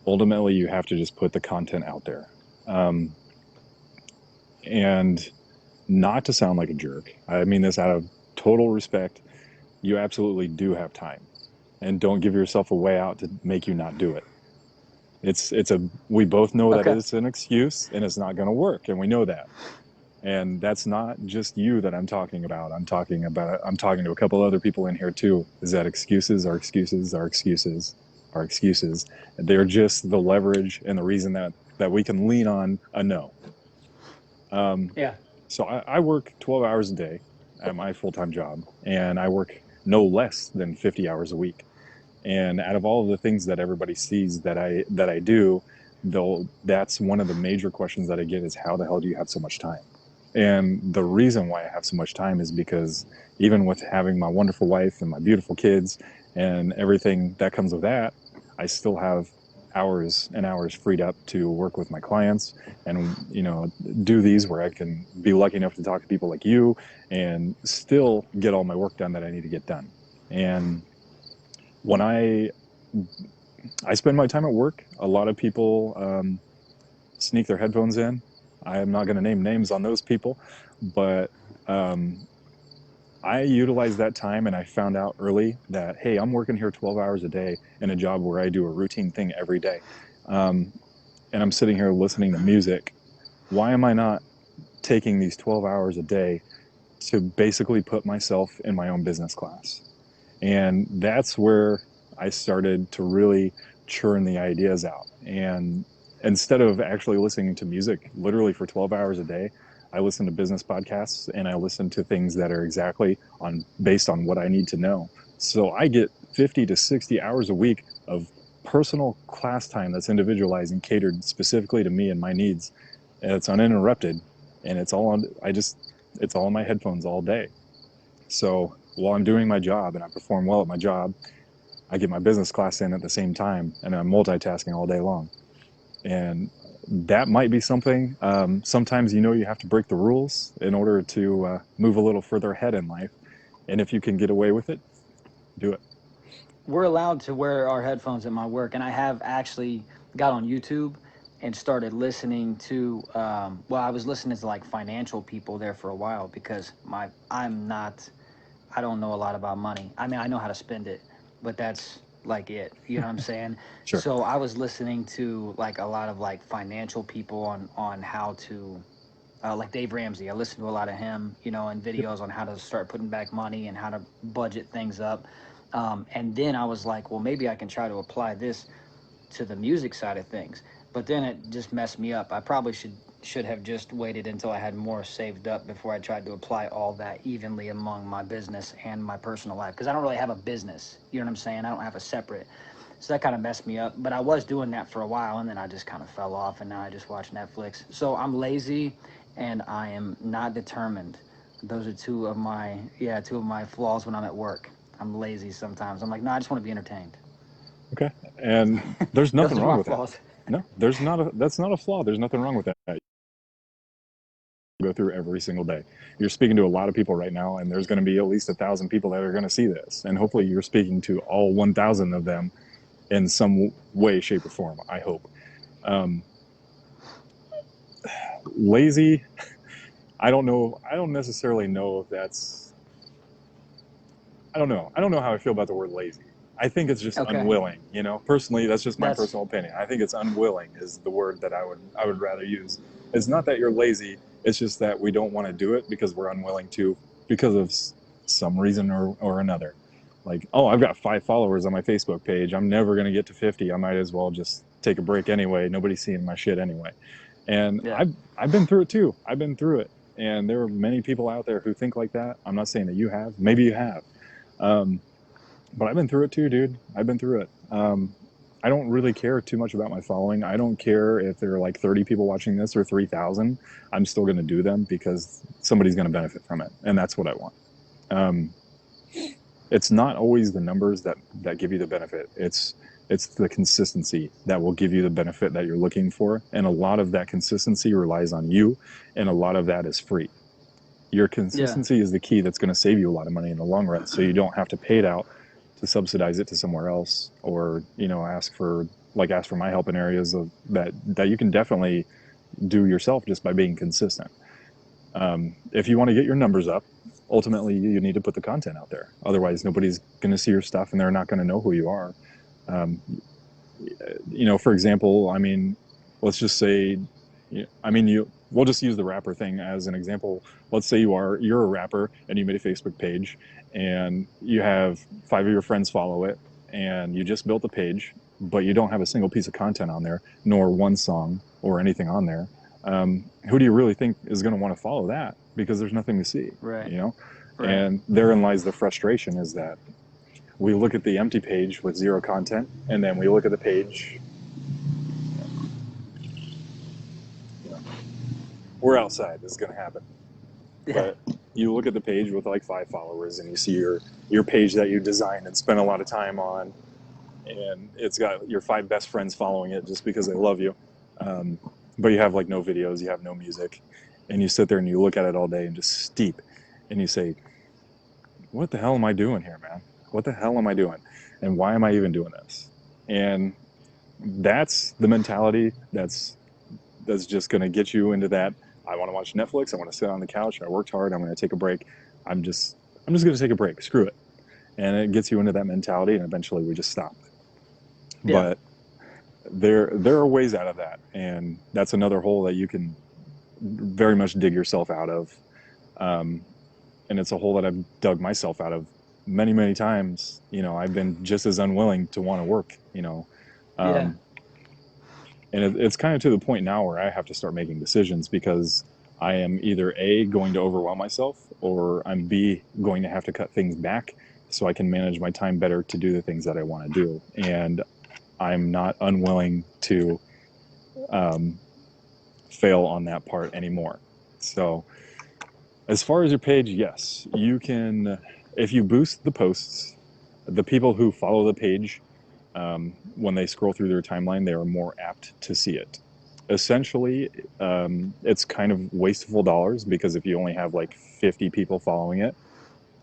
Ultimately, you have to just put the content out there. Um, and not to sound like a jerk, I mean this out of total respect, you absolutely do have time. And don't give yourself a way out to make you not do it. We both know that Okay. it's an excuse and it's not going to work. And we know that. And that's not just you that I'm talking about. I'm talking to a couple other people in here too. Is that excuses are excuses are excuses are excuses. They're just the leverage and the reason that we can lean on a no. Um, Yeah. so I work 12 hours a day at my full-time job, and I work no less than 50 hours a week. And out of all of the things that everybody sees that I do, though, that's one of the major questions that I get is how the hell do you have so much time? And the reason why I have so much time is because even with having my wonderful wife and my beautiful kids and everything that comes with that, I still have hours and hours freed up to work with my clients and do these where I can be lucky enough to talk to people like you and still get all my work done that I need to get done. And when I spend my time at work, a lot of people sneak their headphones in. I am not going to name names on those people, but um, I utilized that time and I found out early that, hey, I'm working here 12 hours a day in a job where I do a routine thing every day. Um, and I'm sitting here listening to music. Why am I not taking these 12 hours a day to basically put myself in my own business class? And that's where I started to really churn the ideas out. And instead of actually listening to music literally for 12 hours a day, I listen to business podcasts and I listen to things that are exactly on based on what I need to know. So I get 50 to 60 hours a week of personal class time that's individualized and catered specifically to me and my needs. And it's uninterrupted and it's all in my headphones all day. So while I'm doing my job and I perform well at my job, I get my business class in at the same time and I'm multitasking all day long. And that might be something. Sometimes you have to break the rules in order to move a little further ahead in life. And if you can get away with it, do it. We're allowed to wear our headphones at my work, and I have actually got on YouTube and started listening to. Well, I was listening to like financial people there for a while because I'm not. I don't know a lot about money. I mean, I know how to spend it, but that's like it. You know what I'm saying? Sure. So I was listening to like a lot of like financial people on how to like Dave Ramsey. I listen to a lot of him, you know, and Yep. videos on how to start putting back money and how to budget things up. And then I was like, well, maybe I can try to apply this to the music side of things. But then it just messed me up. I probably should have just waited until I had more saved up before I tried to apply all that evenly among my business and my personal life, because I don't really have a business. You know what I'm saying? I don't have a separate. So that kind of messed me up. But I was doing that for a while, and then I just kind of fell off, and now I just watch Netflix. So I'm lazy, and I am not determined. Those are two of my flaws when I'm at work. I'm lazy sometimes. I'm like, no, I just want to be entertained. Okay. And there's nothing Those are wrong my with that. flaws. No, that's not a flaw. There's nothing wrong with that. Go through every single day. You're speaking to a lot of people right now, and there's going to be at least 1,000 people that are going to see this, and hopefully you're speaking to all 1,000 of them in some way, shape, or form. I hope. Um, Lazy. I don't know. I don't necessarily know if that's. I don't know. I don't know how I feel about the word lazy. I think it's just Okay. unwilling. Personally, that's just my That's personal opinion. I think it's unwilling is the word that I would rather use. It's not that you're lazy. It's just that we don't want to do it because we're unwilling to, because of some reason or another. Like, oh, I've got 5 followers on my Facebook page. I'm never going to get to 50. I might as well just take a break anyway. Nobody's seeing my shit anyway. And yeah. I've been through it too. I've been through it. And there are many people out there who think like that. I'm not saying that you have. Maybe you have. Um, but I've been through it too, dude. I've been through it. I don't really care too much about my following. I don't care if there are like 30 people watching this or 3,000. I'm still going to do them because somebody's going to benefit from it. And that's what I want. Um, it's not always the numbers that give you the benefit. It's the consistency that will give you the benefit that you're looking for. And a lot of that consistency relies on you. And a lot of that is free. Your Yeah. consistency is the key that's going to save you a lot of money in the long run. So you don't have to pay it out to subsidize it to somewhere else, or ask for my help in areas of that you can definitely do yourself just by being consistent. If you want to get your numbers up, ultimately you need to put the content out there. Otherwise, nobody's going to see your stuff and they're not going to know who you are. Um, for example, I mean, let's just say, we'll just use the rapper thing as an example. Let's say you're a rapper and you made a Facebook page and you have 5 of your friends follow it, and you just built the page, but you don't have a single piece of content on there, nor one song or anything on there. Who do you really think is going to want to follow that? Because there's nothing to see, Right. you know? Right. And therein lies the frustration, is that we look at the empty page with zero content, and then we look at the page. We're outside. This is going to happen. Yeah. But you look at the page with like 5 followers, and you see your page that you designed and spent a lot of time on, and it's got your 5 best friends following it just because they love you. Um, but you have like no videos, you have no music, and you sit there and you look at it all day and just steep, and you say, "What the hell am I doing here, man? What the hell am I doing? And why am I even doing this?" And that's the mentality that's just going to get you into that. I want to watch Netflix. I want to sit on the couch. I worked hard. I'm going to take a break. I'm just I'm just going to take a break. Screw it. And it gets you into that mentality, and eventually we just stop. Yeah. But there are ways out of that, and that's another hole that you can very much dig yourself out of. Um, and it's a hole that I've dug myself out of many times. I've been just as unwilling to want to work. Yeah. Um, and it's kind of to the point now where I have to start making decisions, because I am either A, going to overwhelm myself, or I'm B, going to have to cut things back so I can manage my time better to do the things that I want to do. And I'm not unwilling to um, fail on that part anymore. So as far as your page, yes, you can. If you boost the posts, the people who follow the page, when they scroll through their timeline, they are more apt to see it. essentially, it's kind of wasteful dollars because if you only have like 50 people following it,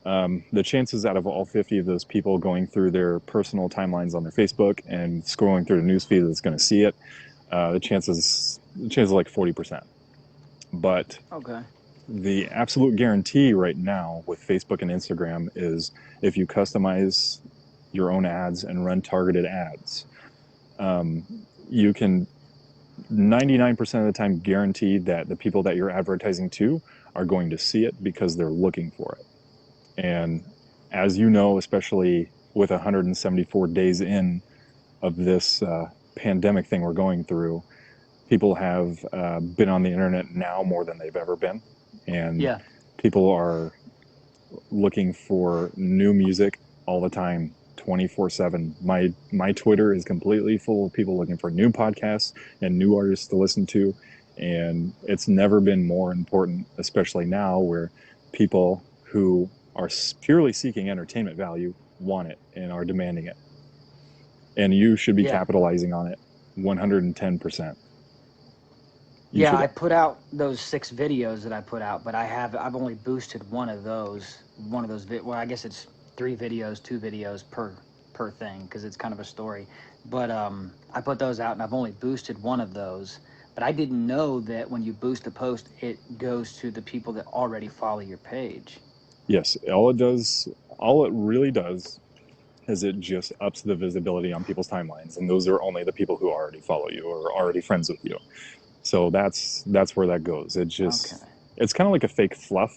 the chances out of all 50 of those people going through their personal timelines on their Facebook and scrolling through the newsfeed that's going to see it, the chances are like 40%. But Okay. the absolute guarantee right now with Facebook and Instagram is if you customize your own ads and run targeted ads, you can 99% of the time guarantee that the people that you're advertising to are going to see it because they're looking for it. And as you know, especially with 174 days in of this pandemic thing we're going through, people have been on the internet now more than they've ever been. And Yeah. people are looking for new music all the time, 24/7. My Twitter is completely full of people looking for new podcasts and new artists to listen to, and it's never been more important, especially now where people who are purely seeking entertainment value want it and are demanding it. And you should be Yeah. capitalizing on it 110%. You Yeah, should. I put out those 6 videos that I put out, but I've only boosted one of those well, I guess it's 3 videos, 2 videos per thing because it's kind of a story. But I put those out and I've only boosted one of those. But I didn't know that when you boost a post, it goes to the people that already follow your page. Yes, all it really does is it just ups the visibility on people's timelines, and those are only the people who already follow you or are already friends with you. So that's where that goes. Okay. It's kind of like a fake fluff,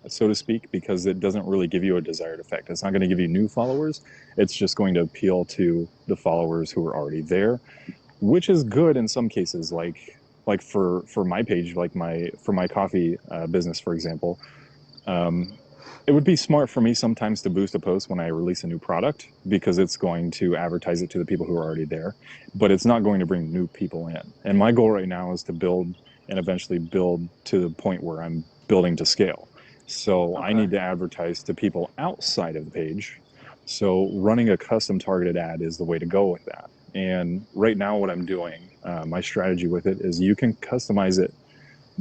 so to speak, because it doesn't really give you a desired effect. It's not going to give you new followers. It's just going to appeal to the followers who are already there, which is good in some cases. Like for my page, like my for my coffee business, for example. It would be smart for me sometimes to boost a post when I release a new product because it's going to advertise it to the people who are already there, but it's not going to bring new people in. And my goal right now is to build and eventually build to the point where I'm building to scale. So I Okay. need to advertise to people outside of the page. So running a custom targeted ad is the way to go with that. And right now, what I'm doing, my strategy with it is you can customize it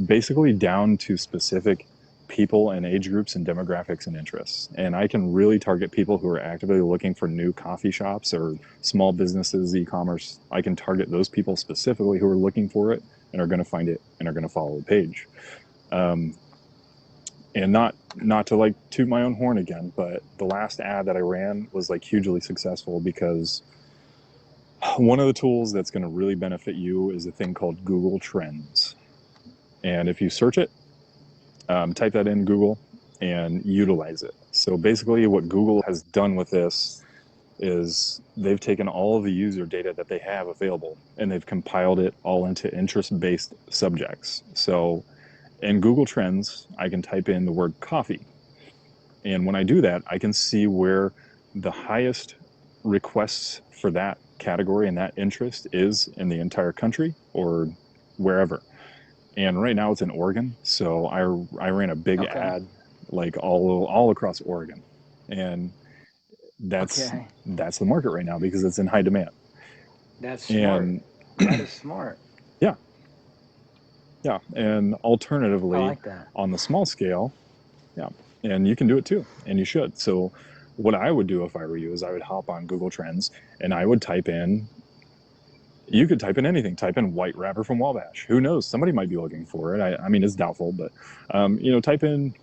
basically down to specific people and age groups and demographics and interests. And I can really target people who are actively looking for new coffee shops or small businesses, e-commerce. I can target those people specifically who are looking for it and are going to find it and are going to follow the page. Um, and not to like toot my own horn again, but the last ad that I ran was like hugely successful because one of the tools that's going to really benefit you is a thing called Google Trends. And if you search it, type that in Google and utilize it. So basically, what Google has done with this is they've taken all of the user data that they have available and they've compiled it all into interest-based subjects. So in Google Trends, I can type in the word coffee. And when I do that, I can see where the highest requests for that category and that interest is in the entire country or wherever. And right now it's in Oregon. So I ran a big Okay. ad like all across Oregon, and that's Okay. that's the market right now because it's in high demand. That's smart. And That is smart. yeah, yeah. And I alternatively, like that. on the small scale, yeah, and you can do it too, and you should. So what I would do if I were you is I would hop on Google Trends and I would type in. You could type in anything. Type in white rapper from Wabash. Who knows? Somebody might be looking for it. I mean, it's doubtful, but type in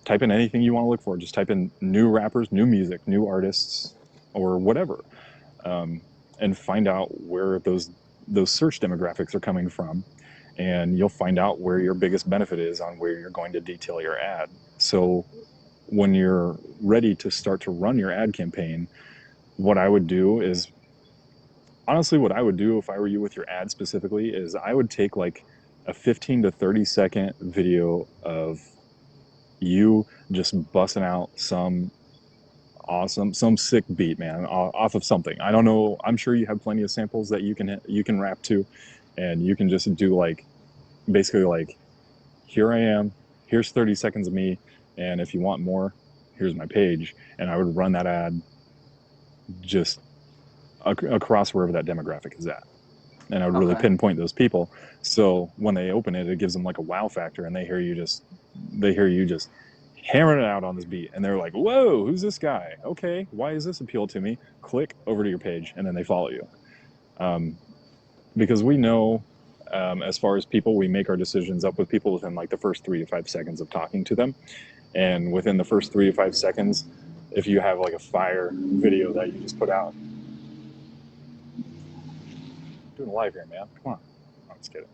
anything you want to look for. Just type in new rappers, new music, new artists, or whatever, um, and find out where those search demographics are coming from, and you'll find out where your biggest benefit is on where you're going to detail your ad. So when you're ready to start to run your ad campaign, what I would do is honestly, what I would do if I were you with your ad specifically is I would take like a 15 to 30-second video of you just busting out some sick beat, man, off of something. I don't know. I'm sure you have plenty of samples that you can rap to, and you can just do like basically like, here I am, here's 30 seconds of me, and if you want more, here's my page, and I would run that ad just across wherever that demographic is at. and I would really pinpoint those people. So when they open it, it gives them like a wow factor, and they hear you just hammering it out on this beat, and they're like, "Whoa, who's this guy? Okay, why does this appeal to me?" Click over to your page, and then they follow you. Because we know, as far as people, we make our decisions up with people within like the first 3 to 5 seconds of talking to them, and within the first 3 to 5 seconds, if you have like a fire video that you just put out, doing a live here, man. Come on. I'm just kidding.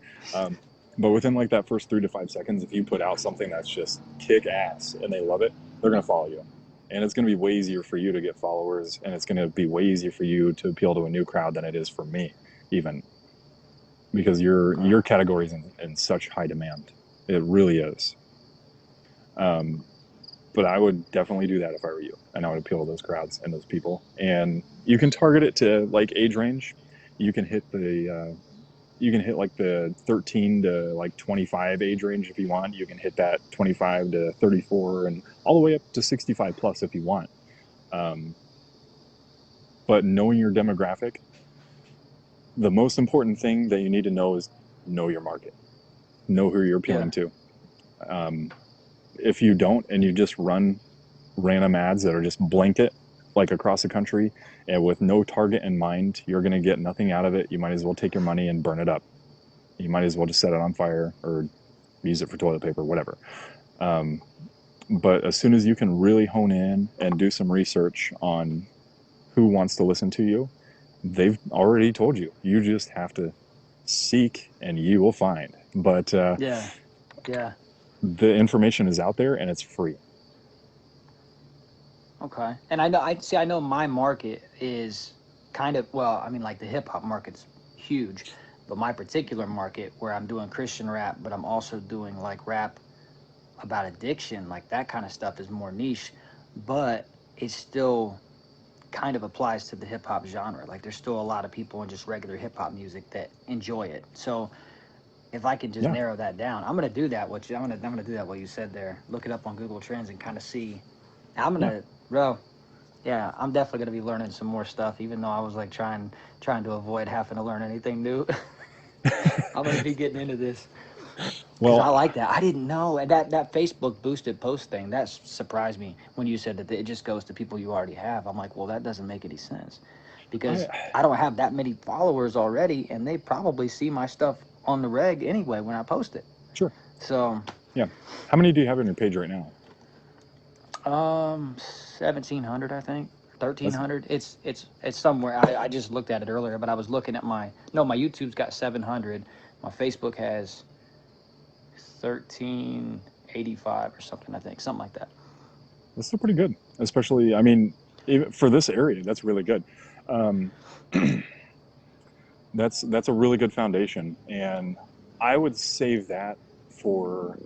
But within like that first 3 to 5 seconds, if you put out something that's just kick ass and they love it, they're going to follow you. And it's going to be way easier for you to get followers, and it's going to be way easier for you to appeal to a new crowd than it is for me, even, because your category is in such high demand. It really is. But I would definitely do that if I were you, and I would appeal to those crowds and those people. And you can target it to like age range. You can hit like the 13 to like 25 age range if you want. You can hit that 25 to 34 and all the way up to 65 plus if you want. But knowing your demographic, the most important thing that you need to know is know your market, know who you're appealing to. If you don't, and you just run random ads that are just blanket like across the country and with no target in mind, you're going to get nothing out of it. You might as well take your money and burn it up. You might as well just set it on fire or use it for toilet paper, whatever. But as soon as you can really hone in and do some research on who wants to listen to you, they've already told you. You just have to seek and you will find. But yeah. The information is out there and it's free. Okay. And I know my market is kind of, well, I mean, like the hip hop market's huge, but my particular market where I'm doing Christian rap, but I'm also doing like rap about addiction, like that kind of stuff is more niche, but it still kind of applies to the hip hop genre. Like there's still a lot of people in just regular hip hop music that enjoy it. So if I can just narrow that down, I'm gonna do that. I'm gonna do that. What you said there. Look it up on Google Trends and kind of see. Bro. Yeah, I'm definitely gonna be learning some more stuff. Even though I was like trying to avoid having to learn anything new. I'm gonna be getting into this. Well, I like that. I didn't know that Facebook boosted post thing. That surprised me when you said that it just goes to people you already have. I'm like, well, that doesn't make any sense because I don't have that many followers already, and they probably see my stuff on the reg anyway when I post it. Sure. So. Yeah. How many do you have on your page right now? 1,700, I think. 1,300. It's somewhere. I just looked at it earlier, but I was looking at my YouTube's got 700. My Facebook has 1,385 or something. I think something like that. That's still pretty good, especially. I mean, even for this area, that's really good. That's a really good foundation, and I would save that for.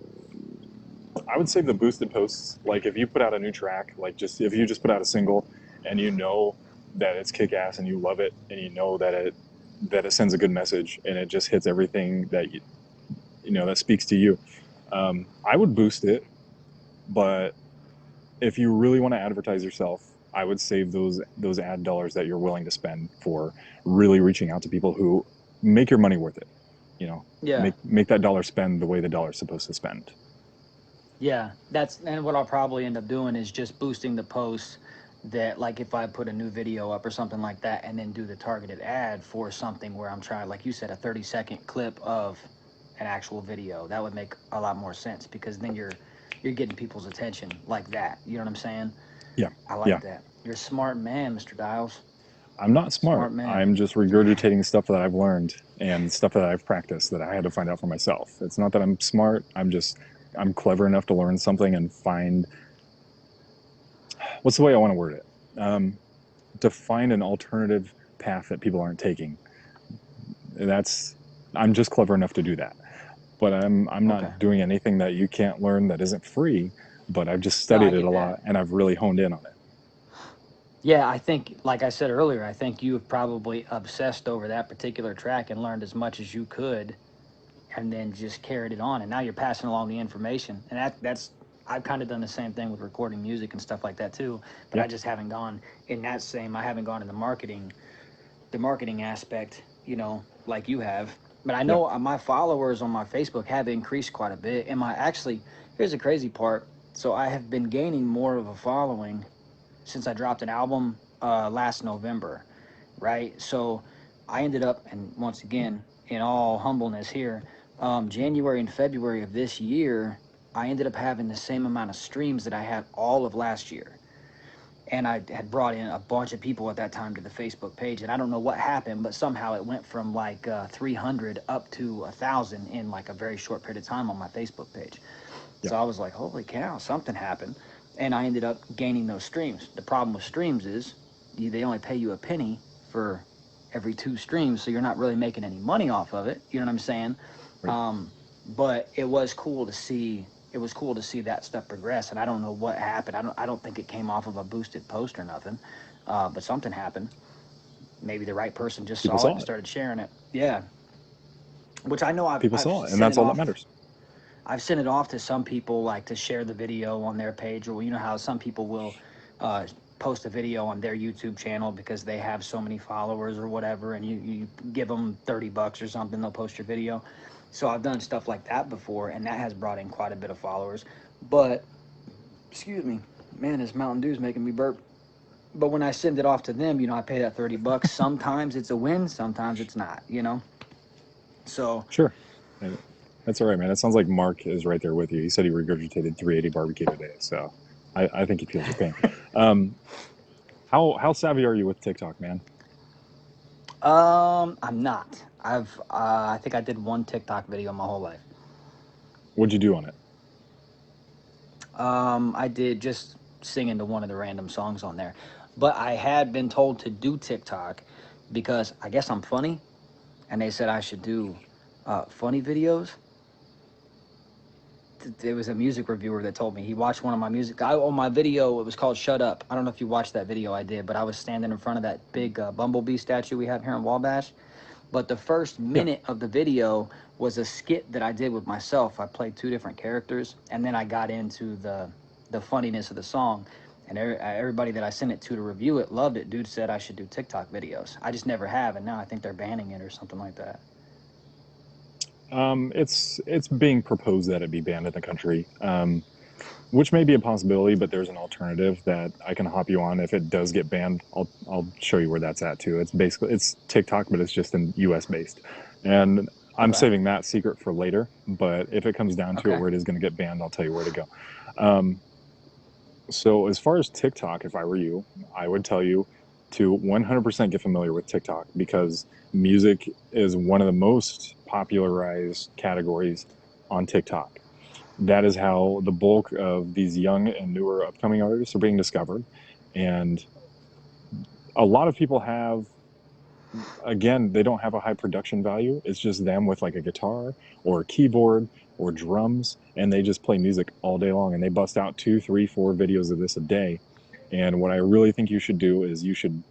I would save the boosted posts. Like if you put out a new track, like if you just put out a single, and you know that it's kick ass and you love it, and you know that it sends a good message and it just hits everything that you know that speaks to you. I would boost it, but if you really want to advertise yourself, I would save those ad dollars that you're willing to spend for really reaching out to people who make your money worth it. You know, make that dollar spend the way the dollar's supposed to spend. Yeah, and what I'll probably end up doing is just boosting the posts that, like, if I put a new video up or something like that, and then do the targeted ad for something where I'm trying, like you said, a 30-second clip of an actual video. That would make a lot more sense because then you're getting people's attention like that. You know what I'm saying? Yeah. I like that. You're a smart man, Mr. Dials. I'm not smart. I'm just regurgitating stuff that I've learned and stuff that I've practiced that I had to find out for myself. It's not that I'm smart. I'm clever enough to learn something and find, what's the way I want to word it? To find an alternative path that people aren't taking. I'm just clever enough to do that. But I'm not doing anything that you can't learn that isn't free, but I've just studied it a lot and I've really honed in on it. Yeah, I think, like I said earlier, I think you have probably obsessed over that particular track and learned as much as you could and then just carried it on. And now you're passing along the information. And that's I've kind of done the same thing with recording music and stuff like that too. But I just haven't gone in I haven't gone in the marketing aspect like you have. But I Yeah. know my followers on my Facebook have increased quite a bit. And here's the crazy part. So I have been gaining more of a following since I dropped an album last November, right? So I ended up, and once again, in all humbleness here, January and February of this year, I ended up having the same amount of streams that I had all of last year. And I had brought in a bunch of people at that time to the Facebook page, and I don't know what happened, but somehow it went from like 300 up to 1,000 in like a very short period of time on my Facebook page. Yeah. So I was like, holy cow, something happened. And I ended up gaining those streams. The problem with streams is they only pay you a penny for every 2 streams, so you're not really making any money off of it. You know what I'm saying? Right. But it was cool to see. It was cool to see that stuff progress, and I don't know what happened. I don't think it came off of a boosted post or nothing, but something happened. Maybe the right person just People saw it saw and it. started sharing it. Yeah, which I know People I've saw it, and sent that's it all that off. matters. I've sent it off to some people, like to share the video on their page, or you know how some people will uh, post a video on their YouTube channel because they have so many followers or whatever, and you give them $30 or something, they'll post your video. So I've done stuff like that before, and that has brought in quite a bit of followers. But excuse me, man, this Mountain Dew's making me burp. But when I send it off to them, I pay that $30. Sometimes it's a win, sometimes it's not. So Sure. That's all right, man. It sounds like Mark is right there with you. He said he regurgitated 380 barbecue today, so I think he feels your pain. Um, how savvy are you with TikTok, man? I'm not. I think I did one TikTok video my whole life. What'd you do on it? I did just singing to one of the random songs on there, but I had been told to do TikTok because I guess I'm funny, and they said I should do funny videos. There was a music reviewer that told me he watched one of my music. On my video, it was called "Shut Up." I don't know if you watched that video I did, but I was standing in front of that big bumblebee statue we have here in Wabash. But the first Yeah. minute of the video was a skit that I did with myself. I played 2 different characters, and then I got into the funniness of the song. And everybody that I sent it to review it loved it. Dude said I should do TikTok videos. I just never have, and now I think they're banning it or something like that. It's being proposed that it be banned in the country, which may be a possibility, but there's an alternative that I can hop you on if it does get banned. I'll show you where that's at too. It's TikTok, but it's just in U.S. based, and I'm Okay. saving that secret for later. But if it comes down to it Okay. where it is going to get banned, I'll tell you where to go. Um, so as far as TikTok, if I were you, I would tell you to 100% get familiar with TikTok because music is one of the most popularized categories on TikTok. That is how the bulk of these young and newer upcoming artists are being discovered. And a lot of people have, again, they don't have a high production value. It's just them with like a guitar or a keyboard or drums, and they just play music all day long. And they bust out 2, 3, 4 videos of this a day. And what I really think you should do is you should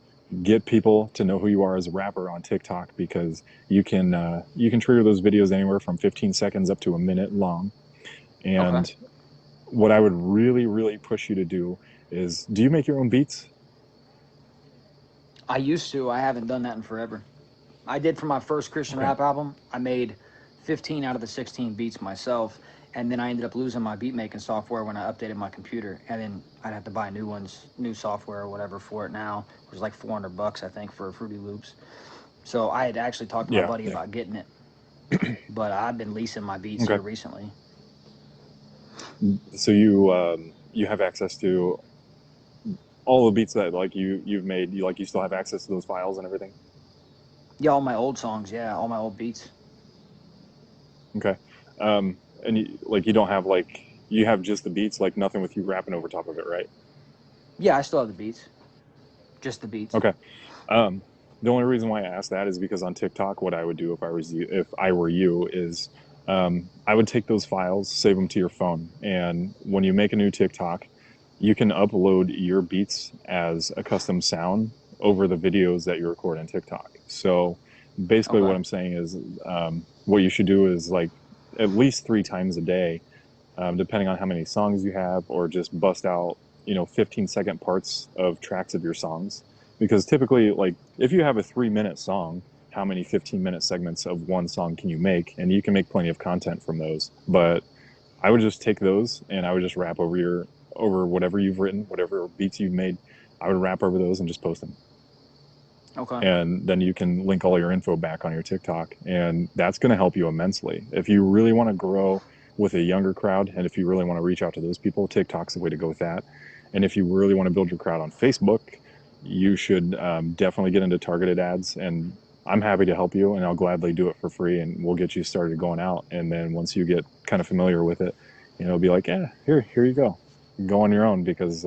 get people to know who you are as a rapper on TikTok because you can trigger those videos anywhere from 15 seconds up to a minute long. Okay. And what I would really, really push you to do is, do you make your own beats? I used to. I haven't done that in forever. I did for my first Christian Okay. rap album. I made 15 out of the 16 beats myself, and then I ended up losing my beat making software when I updated my computer, and then I'd have to buy new software or whatever for it now. It was like $400, I think, for Fruity Loops. So I had actually talked to my Yeah, buddy yeah. about getting it, but I've been leasing my beats Okay. here recently. So you have access to all the beats that like you've made. You still have access to those files and everything. Yeah, all my old songs. Yeah, all my old beats. Okay. And you don't have like you have just the beats, like nothing with you rapping over top of it, right? Yeah, I still have the beats. Just the beats. Okay. Um, the only reason why I asked that is because on TikTok, what I would do if I were you, is I would take those files, save them to your phone, and when you make a new TikTok, you can upload your beats as a custom sound over the videos that you record on TikTok. So basically, what Okay. I'm saying is, what you should do is like at least 3 times a day, depending on how many songs you have, or just bust out 15-second parts of tracks of your songs because typically, like, if you have a 3-minute song, how many 15-minute segments of one song can you make, and you can make plenty of content from those. But I would just take those and I would just rap over whatever you've written, whatever beats you've made. I would rap over those and just post them. Okay. And then you can link all your info back on your TikTok, and that's going to help you immensely. If you really want to grow with a younger crowd, and if you really want to reach out to those people, TikTok's the way to go with that. And if you really want to build your crowd on Facebook, you should definitely get into targeted ads. And I'm happy to help you, and I'll gladly do it for free, and we'll get you started going out. And then once you get kind of familiar with it, it'll be like, yeah, here you go on your own. Because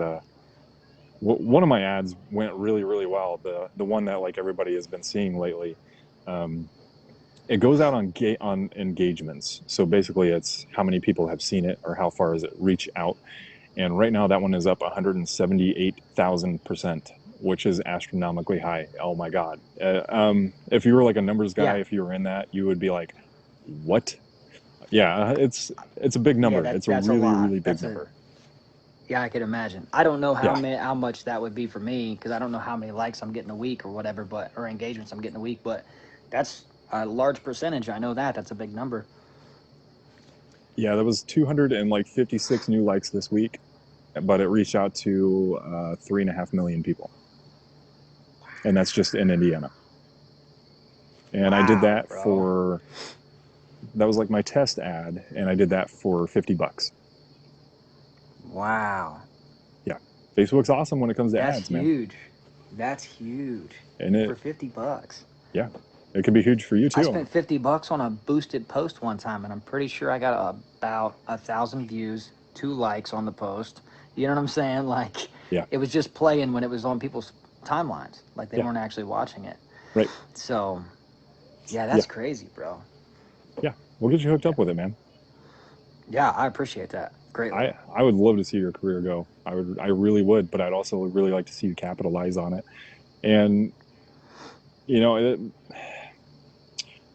one of my ads went really, really well. The one that like everybody has been seeing lately, it goes out on engagements. So basically, it's how many people have seen it or how far does it reach out. And right now, that one is up 178,000%, which is astronomically high. Oh my God! If you were like a numbers guy, Yeah. if you were in that, you would be like, "What?" Yeah, it's a big number. Yeah, It's a that's a really, lot. really big number. Yeah, I could imagine. I don't know Yeah. how much that would be for me because I don't know how many likes I'm getting a week or whatever, or engagements I'm getting a week. But that's a large percentage. I know that. That's a big number. Yeah, there was 256 new likes this week, but it reached out to 3.5 million people, and that's just in Indiana. And I did Wow, that bro. that was like my test ad, and I did that for $50. Wow. Yeah, Facebook's awesome when it comes to That's ads, man, huge. That's huge. and For it $50. yeah, it could be huge for you I too. spent $50 on a boosted post one time, and I'm pretty sure I got about 1,000 views, 2 likes on the post. You know what I'm saying? Like, Yeah, it was just playing when it was on people's timelines. Like, they yeah, weren't actually watching it. right, So, yeah, yeah, that's crazy, bro. yeah. We'll get you hooked Yeah, up with it, man. yeah, I appreciate that greatly. I would love to see your career go. I really would, but I'd also really like to see you capitalize on it. And you know,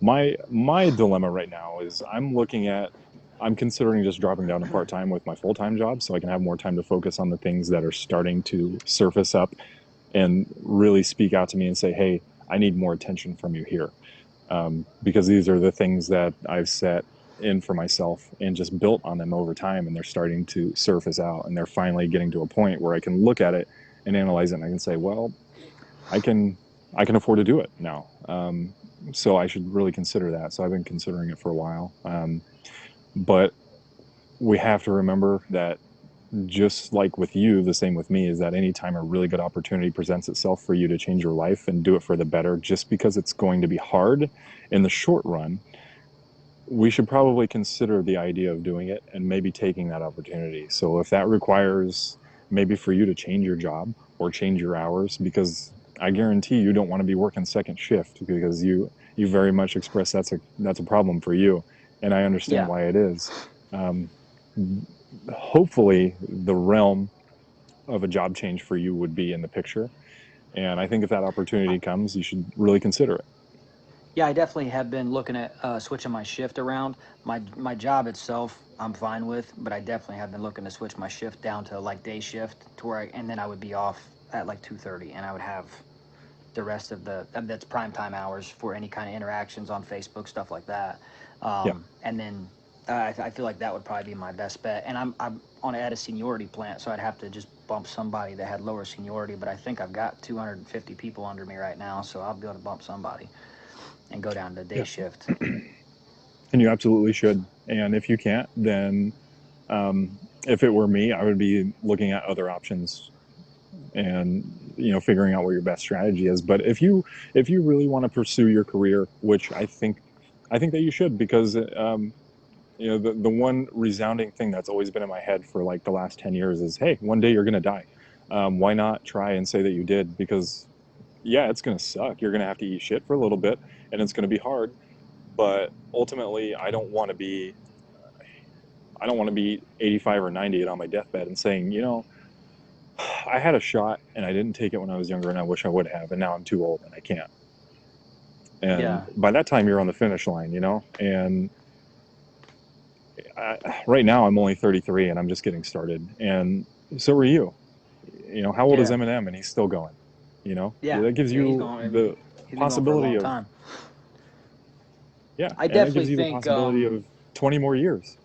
my dilemma right now is I'm considering just dropping down to part time with my full time job so I can have more time to focus on the things that are starting to surface up and really speak out to me and say, hey, I need more attention from you here. Because these are the things that I've set in for myself and just built on them over time, and they're starting to surface out, and they're finally getting to a point where I can look at it and analyze it, and I can say, well, I can I can afford to do it now. So I should really consider that. So I've been considering it for a while. But we have to remember that just like with you, the same with me, is that anytime a really good opportunity presents itself for you to change your life and do it for the better, just because it's going to be hard in the short run, we should probably consider the idea of doing it and maybe taking that opportunity. So if that requires maybe for you to change your job or change your hours, because I guarantee you don't want to be working second shift, because you very much express that's a problem for you, and I understand Yeah. why it is. Um, Hopefully, the realm of a job change for you would be in the picture, and I think if that opportunity comes, you should really consider it. Yeah, I definitely have been looking at switching my shift around. My job itself, I'm fine with, but I definitely have been looking to switch my shift down to like day shift, to where and then I would be off at like 2:30, and I would have the rest of that's prime time hours for any kind of interactions on Facebook, stuff like that. Yeah, And then I feel like that would probably be my best bet. And I'm at a seniority plant, so I'd have to just bump somebody that had lower seniority. But I think I've got 250 people under me right now, so I'll be able to bump somebody and go down to day yeah, shift. and you absolutely should. And if you can't, then if it were me, I would be looking at other options and figuring out what your best strategy is. But if you really want to pursue your career, which I think that you should, because the one resounding thing that's always been in my head for like the last 10 years is, hey, one day you're gonna die. Why not try and say that you did? Because yeah, it's gonna suck. You're gonna have to eat shit for a little bit, and it's gonna be hard. But ultimately, I don't want to be 85 or 90 and on my deathbed and saying, I had a shot and I didn't take it when I was younger and I wish I would have, and now I'm too old and I can't. And Yeah, by that time, you're on the finish line, And right now, I'm only 33 and I'm just getting started. And so are you. How old is yeah, Eminem? And he's still going. yeah, That gives yeah. He's you going. He's been going for a possibility long of, time. yeah, I and it definitely gives you the think possibility of 20 more years.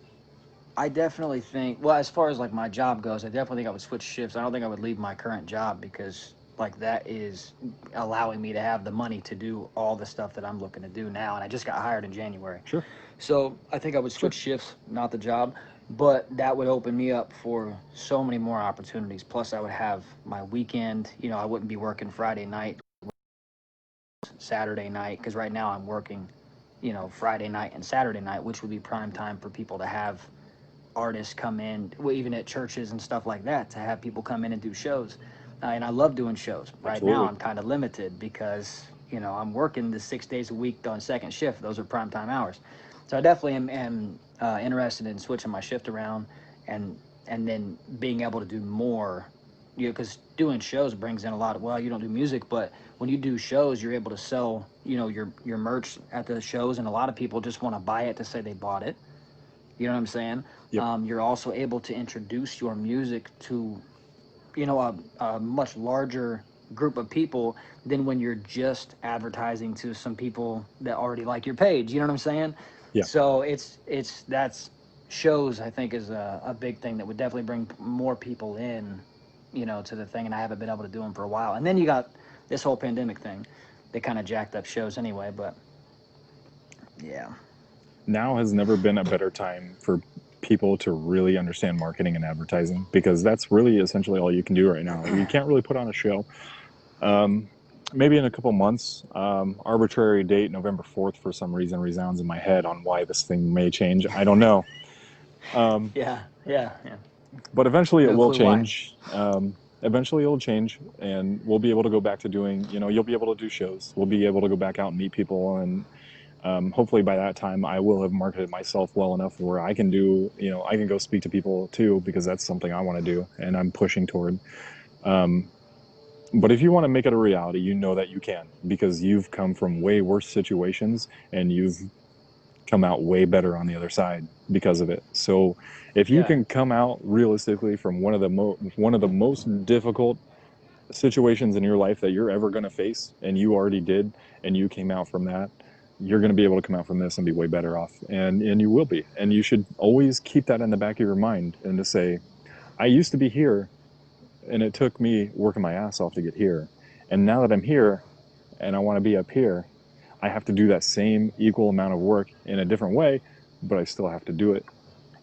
I definitely think, well, as far as like my job goes, I definitely think I would switch shifts. I don't think I would leave my current job because like that is allowing me to have the money to do all the stuff that I'm looking to do now. And I just got hired in January. Sure, So I think I would sure. switch shifts, not the job, but that would open me up for so many more opportunities. Plus, I would have my weekend. You know, I wouldn't be working Friday night, Saturday night, because right now I'm working, you know, Friday night and Saturday night, which would be prime time for people to have artists come in, well, even at churches and stuff like that, to have people come in and do shows. And I love doing shows. Right now, Absolutely. I'm kind of limited because you know I'm working the 6 days a week on second shift. Those are prime time hours. So I definitely am interested in switching my shift around and and then being able to do more. You know, because doing shows brings in a lot of, well, you don't do music, but when you do shows, you're able to sell, you know, your merch at the shows, and a lot of people just want to buy it to say they bought it. You know what I'm saying? Yep. You're also able to introduce your music to, you know, a much larger group of people than when you're just advertising to some people that already like your page. You know what I'm saying? Yeah. So it's that's shows, I think, is a big thing that would definitely bring more people in, you know, to the thing. And I haven't been able to do them for a while. And then you got this whole pandemic thing that kind of jacked up shows anyway. But yeah, Now has never been a better time for people to really understand marketing and advertising, because that's really essentially all you can do right now. You can't really put on a show. Um, Maybe in a couple months, arbitrary date, November 4th, for some reason, resounds in my head on why this thing may change. I don't know. Um, yeah. but eventually it No will clue why. change. Eventually it'll change, and we'll be able to go back to doing, you'll be able to do shows. We'll be able to go back out and meet people, and hopefully by that time I will have marketed myself well enough where I can do, I can go speak to people too, because that's something I want to do and I'm pushing toward. Um, but if you want to make it a reality, you know that you can, because you've come from way worse situations and you've come out way better on the other side because of it. So if you Yeah, can come out realistically from one of the most difficult situations in your life that you're ever going to face, and you already did, and you came out from that, you're going to be able to come out from this and be way better off, and you will be. And you should always keep that in the back of your mind, and to say, I used to be here, and it took me working my ass off to get here, and now that I'm here and I want to be up here, I have to do that same equal amount of work in a different way, but I still have to do it.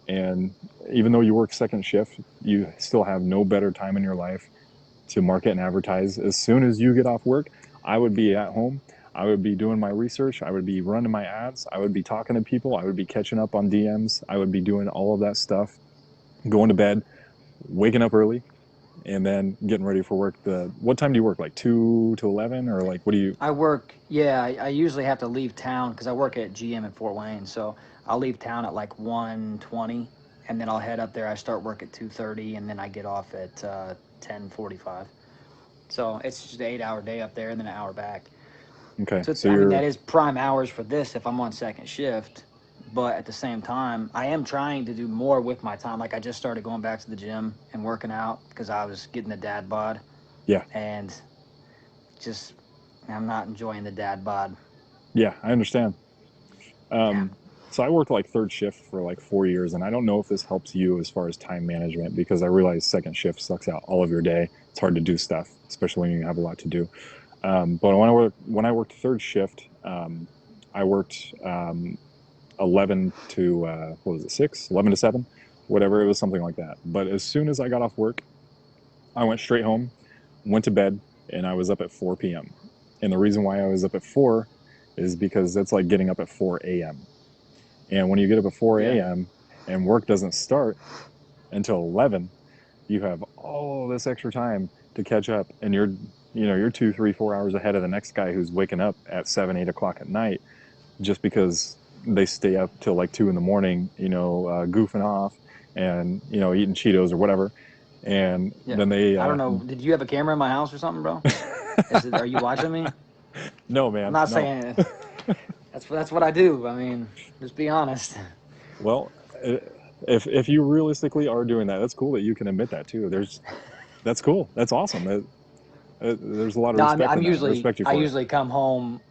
And even though you work second shift, you still have no better time in your life to market and advertise. As soon as you get off work, I would be at home. I would be doing my research. I would be running my ads. I would be talking to people. I would be catching up on DMs. I would be doing all of that stuff, going to bed, waking up early, and then getting ready for work. What time do you work? Like 2 to 11, or like what do you? I work. Yeah, I usually have to leave town because I work at GM in Fort Wayne. So I'll leave town at like 1:20, and then I'll head up there. I start work at 2:30, and then I get off at 10:45. So it's just an 8 hour day up there, and then an hour back. Okay, So so I mean you're that is prime hours for this if I'm on second shift. But at the same time, I am trying to do more with my time. Like I just started going back to the gym and working out because I was getting the dad bod, yeah, and just I'm not enjoying the dad bod. yeah, I understand. Yeah. Um, so I worked like third shift for like 4 years, and I don't know if this helps you as far as time management, because I realize second shift sucks out all of your day. It's hard to do stuff, especially when you have a lot to do. But when I worked third shift, I worked 11 to what was it, 6, 11 to 7, whatever, it was something like that. But as soon as I got off work, I went straight home, went to bed, and I was up at 4 p.m. And the reason why I was up at 4 is because that's like getting up at 4 a.m. And when you get up at 4 Yeah. a.m. and work doesn't start until 11, you have all this extra time to catch up, and you're 2, 3, 4 hours ahead of the next guy who's waking up at 7, 8 o'clock at night, just because they stay up till like 2 in the morning, goofing off and eating Cheetos or whatever, and Yeah. then they I don't know. Did you have a camera in my house or something, bro? Is it? Are you watching me? no, I'm man, not no. saying that's what I do. I mean, just be honest. Well, if you realistically are doing that, that's cool that you can admit that too. That's cool. That's awesome. There's a lot of No, respect in that. I respect you I for it. usually come home.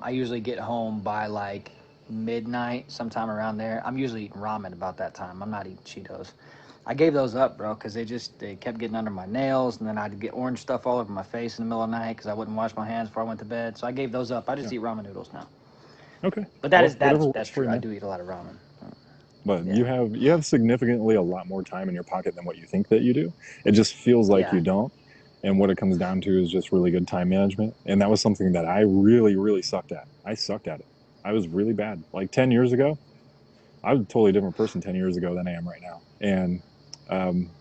I usually get home by like midnight, sometime around there. I'm usually eating ramen about that time. I'm not eating Cheetos. I gave those up, bro, because they kept getting under my nails, and then I'd get orange stuff all over my face in the middle of the night because I wouldn't wash my hands before I went to bed. So I gave those up. I just Yeah. eat ramen noodles now. Okay. But Well, whatever that's works for true. you, I man. do eat a lot of ramen. But Yeah, you have significantly a lot more time in your pocket than what you think that you do. It just feels like yeah, you don't. And what it comes down to is just really good time management. And that was something that I really, really sucked at. I sucked at it. I was really bad. Like 10 years ago, I was a totally different person 10 years ago than I am right now. And um,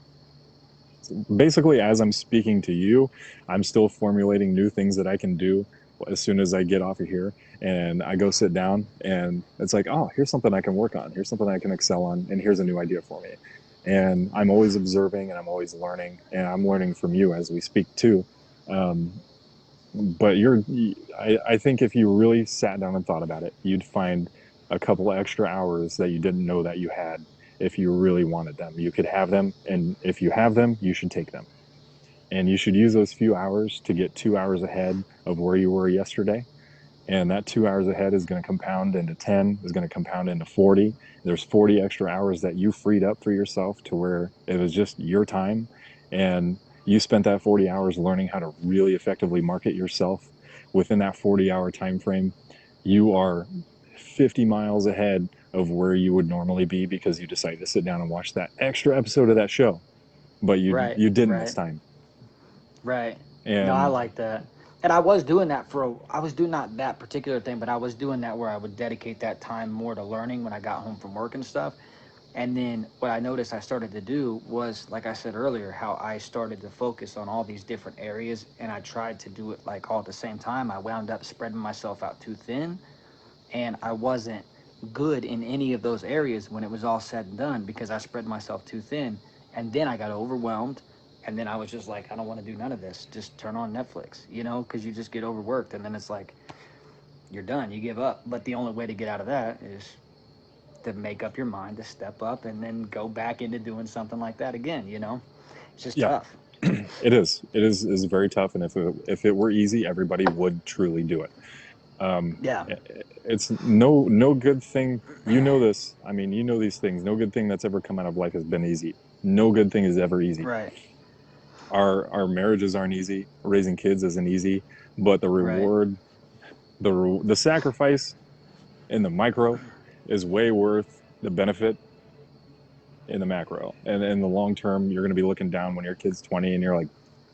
basically, as I'm speaking to you, I'm still formulating new things that I can do as soon as I get off of here and I go sit down and it's like, oh, here's something I can work on. Here's something I can excel on. And here's a new idea for me. And I'm always observing and I'm always learning and I'm learning from you as we speak too. Um, but I think if you really sat down and thought about it, you'd find a couple of extra hours that you didn't know that you had if you really wanted them. You could have them. And if you have them, you should take them and you should use those few hours to get 2 hours ahead of where you were yesterday. And that 2 hours ahead is going to compound into 10, is going to compound into 40. There's 40 extra hours that you freed up for yourself to where it was just your time. And you spent that 40 hours learning how to really effectively market yourself within that 40-hour time frame. You are 50 miles ahead of where you would normally be because you decided to sit down and watch that extra episode of that show, but right, you didn't this right. time. Right. No, I And like that. And I was doing that I was doing not that particular thing, but I was doing that where I would dedicate that time more to learning when I got home from work and stuff. And then what I noticed I started to do was, like I said earlier, how I started to focus on all these different areas and I tried to do it like all at the same time. I wound up spreading myself out too thin and I wasn't good in any of those areas when it was all said and done because I spread myself too thin. And then I got overwhelmed. And then I was just like, I don't want to do none of this. Just turn on Netflix, because you just get overworked. And then it's like, you're done. You give up. But the only way to get out of that is to make up your mind to step up and then go back into doing something like that again. It's just yeah, tough. it is. It is very tough. And if it were easy, everybody would truly do it. Um, Yeah. it's no good thing. You know this. I mean, you know these things. No good thing that's ever come out of life has been easy. No good thing is ever easy. Right. Our marriages aren't easy. Raising kids isn't easy. But the Right. reward, the sacrifice in the micro is way worth the benefit in the macro. And in the long term, you're going to be looking down when your kid's 20 and you're like,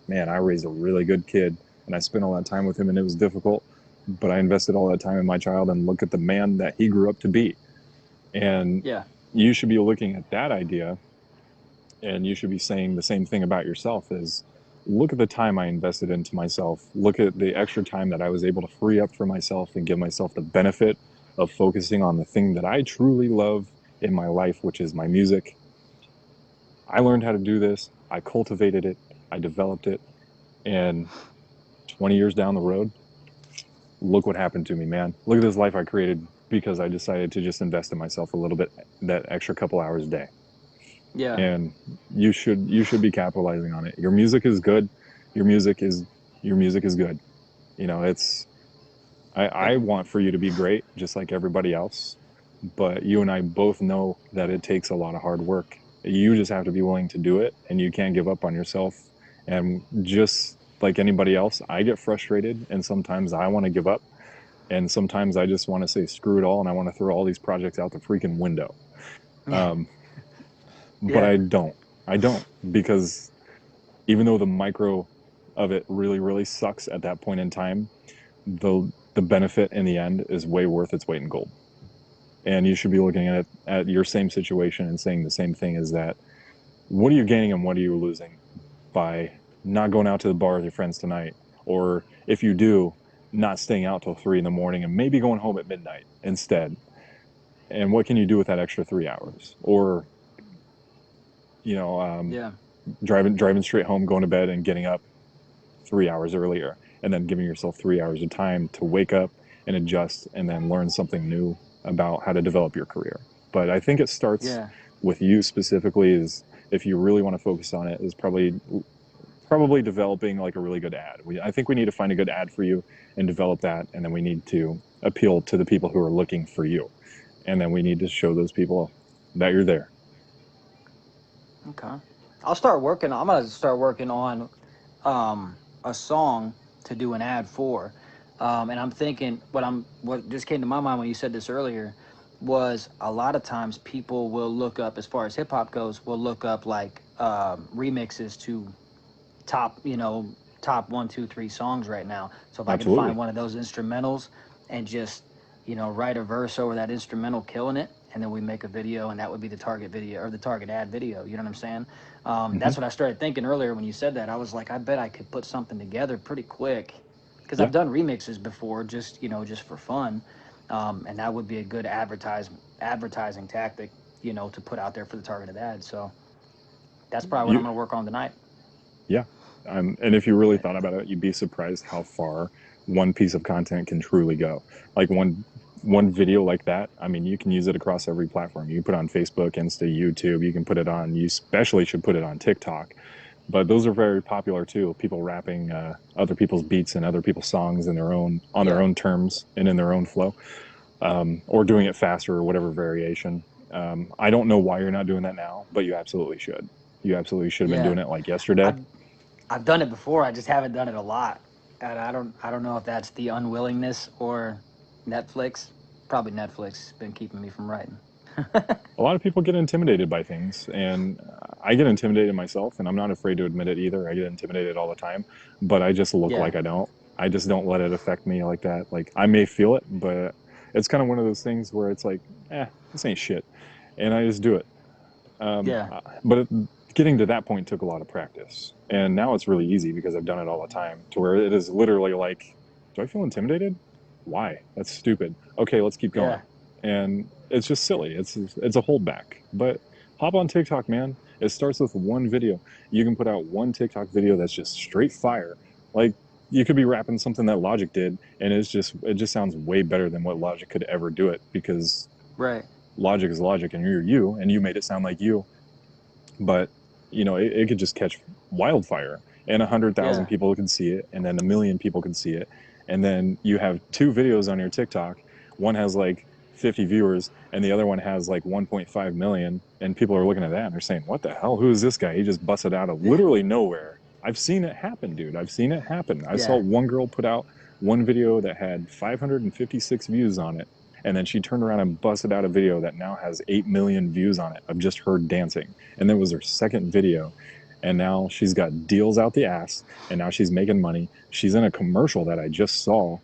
man, I raised a really good kid and I spent all that time with him and it was difficult, but I invested all that time in my child and look at the man that he grew up to be. And Yeah. you should be looking at that idea and you should be saying the same thing about yourself is look at the time I invested into myself. Look at the extra time that I was able to free up for myself and give myself the benefit of focusing on the thing that I truly love in my life, which is my music. I learned how to do this. I cultivated it. I developed it. And 20 years down the road, look what happened to me, man. Look at this life I created because I decided to just invest in myself a little bit, that extra couple hours a day. Yeah. And you should be capitalizing on it. Your music is good. Your music is your music is good. You know, it's I want for you to be great just like everybody else, but you and I both know that it takes a lot of hard work. You just have to be willing to do it and you can't give up on yourself. And just like anybody else, I get frustrated and sometimes I want to give up. And sometimes I just want to say screw it all and I want to throw all these projects out the freaking window. Um, but Yeah. I don't. I don't because even though the micro of it really, really sucks at that point in time, the benefit in the end is way worth its weight in gold. And you should be looking at your same situation and saying the same thing is that what are you gaining and what are you losing by not going out to the bar with your friends tonight? Or if you do, not staying out till 3 in the morning and maybe going home at midnight instead. And what can you do with that extra 3 hours? Or, you know, Yeah. driving straight home, going to bed and getting up 3 hours earlier and then giving yourself 3 hours of time to wake up and adjust and then learn something new about how to develop your career. But I think it starts Yeah. with you specifically is if you really want to focus on it is probably probably developing like a really good ad. I think we need to find a good ad for you and develop that, and then we need to appeal to the people who are looking for you, and then we need to show those people that you're there. Okay. I'll start working. I'm gonna start working on a song to do an ad for. And I'm thinking what just came to my mind when you said this earlier was a lot of times people will look up, as far as hip hop goes, will look up like remixes to top, top one, two, three songs right now. So if I can Absolutely. find one of those instrumentals and just, write a verse over that instrumental, killing it, and then we make a video, and that would be the target video or the target ad video. You know what I'm saying? Hmm. That's what I started thinking earlier when you said that. I was like, I bet I could put something together pretty quick because Yeah. I've done remixes before, just for fun, and that would be a good advertising tactic, to put out there for the targeted ad. So that's probably what I'm You, going to work on tonight. yeah. And if you really Yeah. thought about it, you'd be surprised how far one piece of content can truly go. Like one video like that, I mean, you can use it across every platform. You can put it on Facebook, Insta, YouTube. You can put it on. You especially should put it on TikTok. But those are very popular too. People rapping other people's beats and other people's songs in their Yeah. own terms and in their own flow, or doing it faster or whatever variation. I don't know why you're not doing that now, but you absolutely should. You absolutely should have been Yeah. doing it like yesterday. I've I've done it before. I just haven't done it a lot, and I don't know if that's the unwillingness or Netflix. Probably Netflix has been keeping me from writing. A lot of people get intimidated by things, and I get intimidated myself, and I'm not afraid to admit it either. I get intimidated all the time, but I just look Yeah. like I don't. I just don't let it affect me like that. Like I may feel it, but it's kind of one of those things where it's like, this ain't shit, and I just do it. Um, Yeah. uh, but getting to that point took a lot of practice, and now it's really easy because I've done it all the time. To where it is literally like, do I feel intimidated? Why? That's stupid. Okay, let's keep going. Yeah. And it's just silly. It's a holdback. But hop on TikTok, man. It starts with one video. You can put out one TikTok video that's just straight fire. Like you could be rapping something that Logic did, and it just sounds way better than what Logic could ever do it because Right. Logic is Logic, and you're you, and you made it sound like you. But it could just catch wildfire, and 100,000 Yeah. people could see it, and then 1 million people could see it, and then you have two videos on your TikTok. One has like 50 viewers, and the other one has like 1.5 million, and people are looking at that and they're saying, "What the hell? Who is this guy? He just busted out of literally nowhere." I've seen it happen, dude. I've seen it happen. I saw Yeah. one girl put out one video that had 556 views on it, and then she turned around and busted out a video that now has 8 million views on it of just her dancing, and that was her second video, and now she's got deals out the ass, and now she's making money. She's in a commercial that I just saw,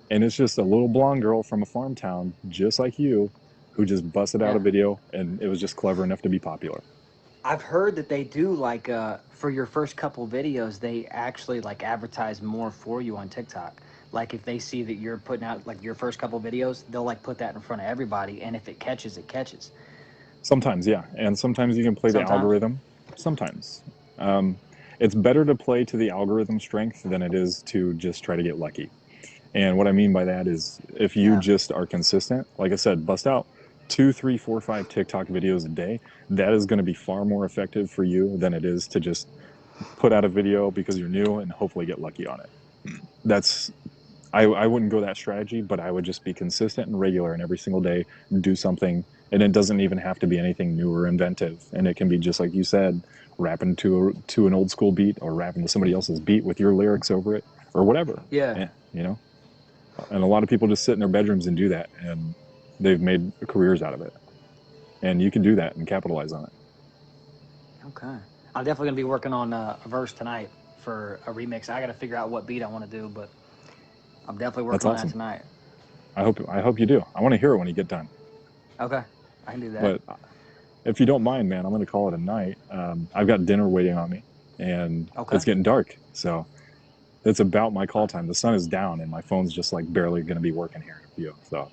and it's just a little blonde girl from a farm town just like you who just busted out a Yeah. video, and it was just clever enough to be popular. I've heard that they do like for your first couple videos, they actually like advertise more for you on TikTok. Like if they see that you're putting out like your first couple videos, they'll like put that in front of everybody, and if it catches, it catches. Sometimes, yeah, and sometimes you can play the Sometimes. algorithm. Sometimes um, it's better to play to the algorithm strength than it is to just try to get lucky. And what I mean by that is if you Yeah. just are consistent, like I said, bust out two, three, four, five TikTok videos a day, that is going to be far more effective for you than it is to just put out a video because you're new and hopefully get lucky on it. That's I wouldn't go that strategy, but I would just be consistent and regular and every single day do something. And it doesn't even have to be anything new or inventive. And it can be just like you said, rapping to an old school beat or rapping to somebody else's beat with your lyrics over it or whatever. Yeah. Yeah, you know. And a lot of people just sit in their bedrooms and do that, and they've made careers out of it. And you can do that and capitalize on it. Okay. I'm definitely gonna be working on a verse tonight for a remix. I got to figure out what beat I want to do, but I'm definitely That's working on that awesome. tonight. I hope you do. I want to hear it when you get done. Okay, I can do that. But if you don't mind, man, I'm going to call it a night. I've got dinner waiting on me, and Okay. it's getting dark. So it's about my call time. The sun is down, and my phone's just like barely going to be working here in a few. So,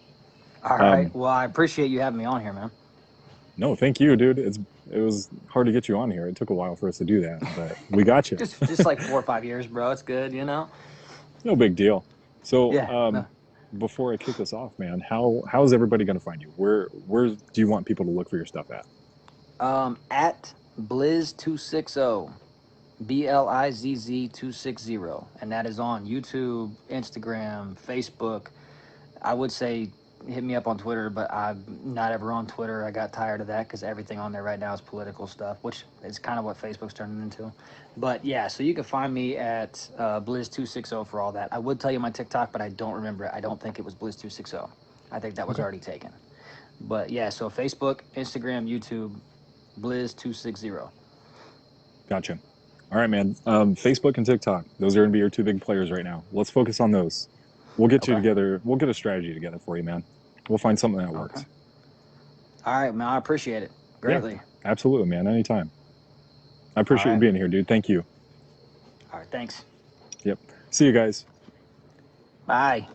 All right. um, Well, I appreciate you having me on here, man. no, thank you, dude. It was hard to get you on here. It took a while for us to do that, but we got you. Just like 4 or 5 years, bro. It's good. No big deal. So, Yeah. No. before I kick this off, man, how is everybody going to find you? Where do you want people to look for your stuff at? At Blizz 260. BLIZZ260, and that is on YouTube, Instagram, Facebook. I would say hit me up on Twitter, but I'm not ever on Twitter. I got tired of that because everything on there right now is political stuff, which is kind of what Facebook's turning into. But yeah, so you can find me at Blizz260 for all that. I would tell you my TikTok, but I don't remember it. I don't think it was Blizz260. I think that was Okay. already taken. But yeah, so Facebook, Instagram, YouTube, Blizz260. Gotcha. All right, man. Facebook and TikTok, those are going to be your two big players right now. Let's focus on those. We'll get you Okay. together. We'll get a strategy together for you, man. We'll find something that Okay. works. All right, man. I appreciate it Yeah, greatly. absolutely, man. Anytime. I All appreciate you right. being here, dude. Thank you. All right. Thanks. Yep. See you guys. Bye.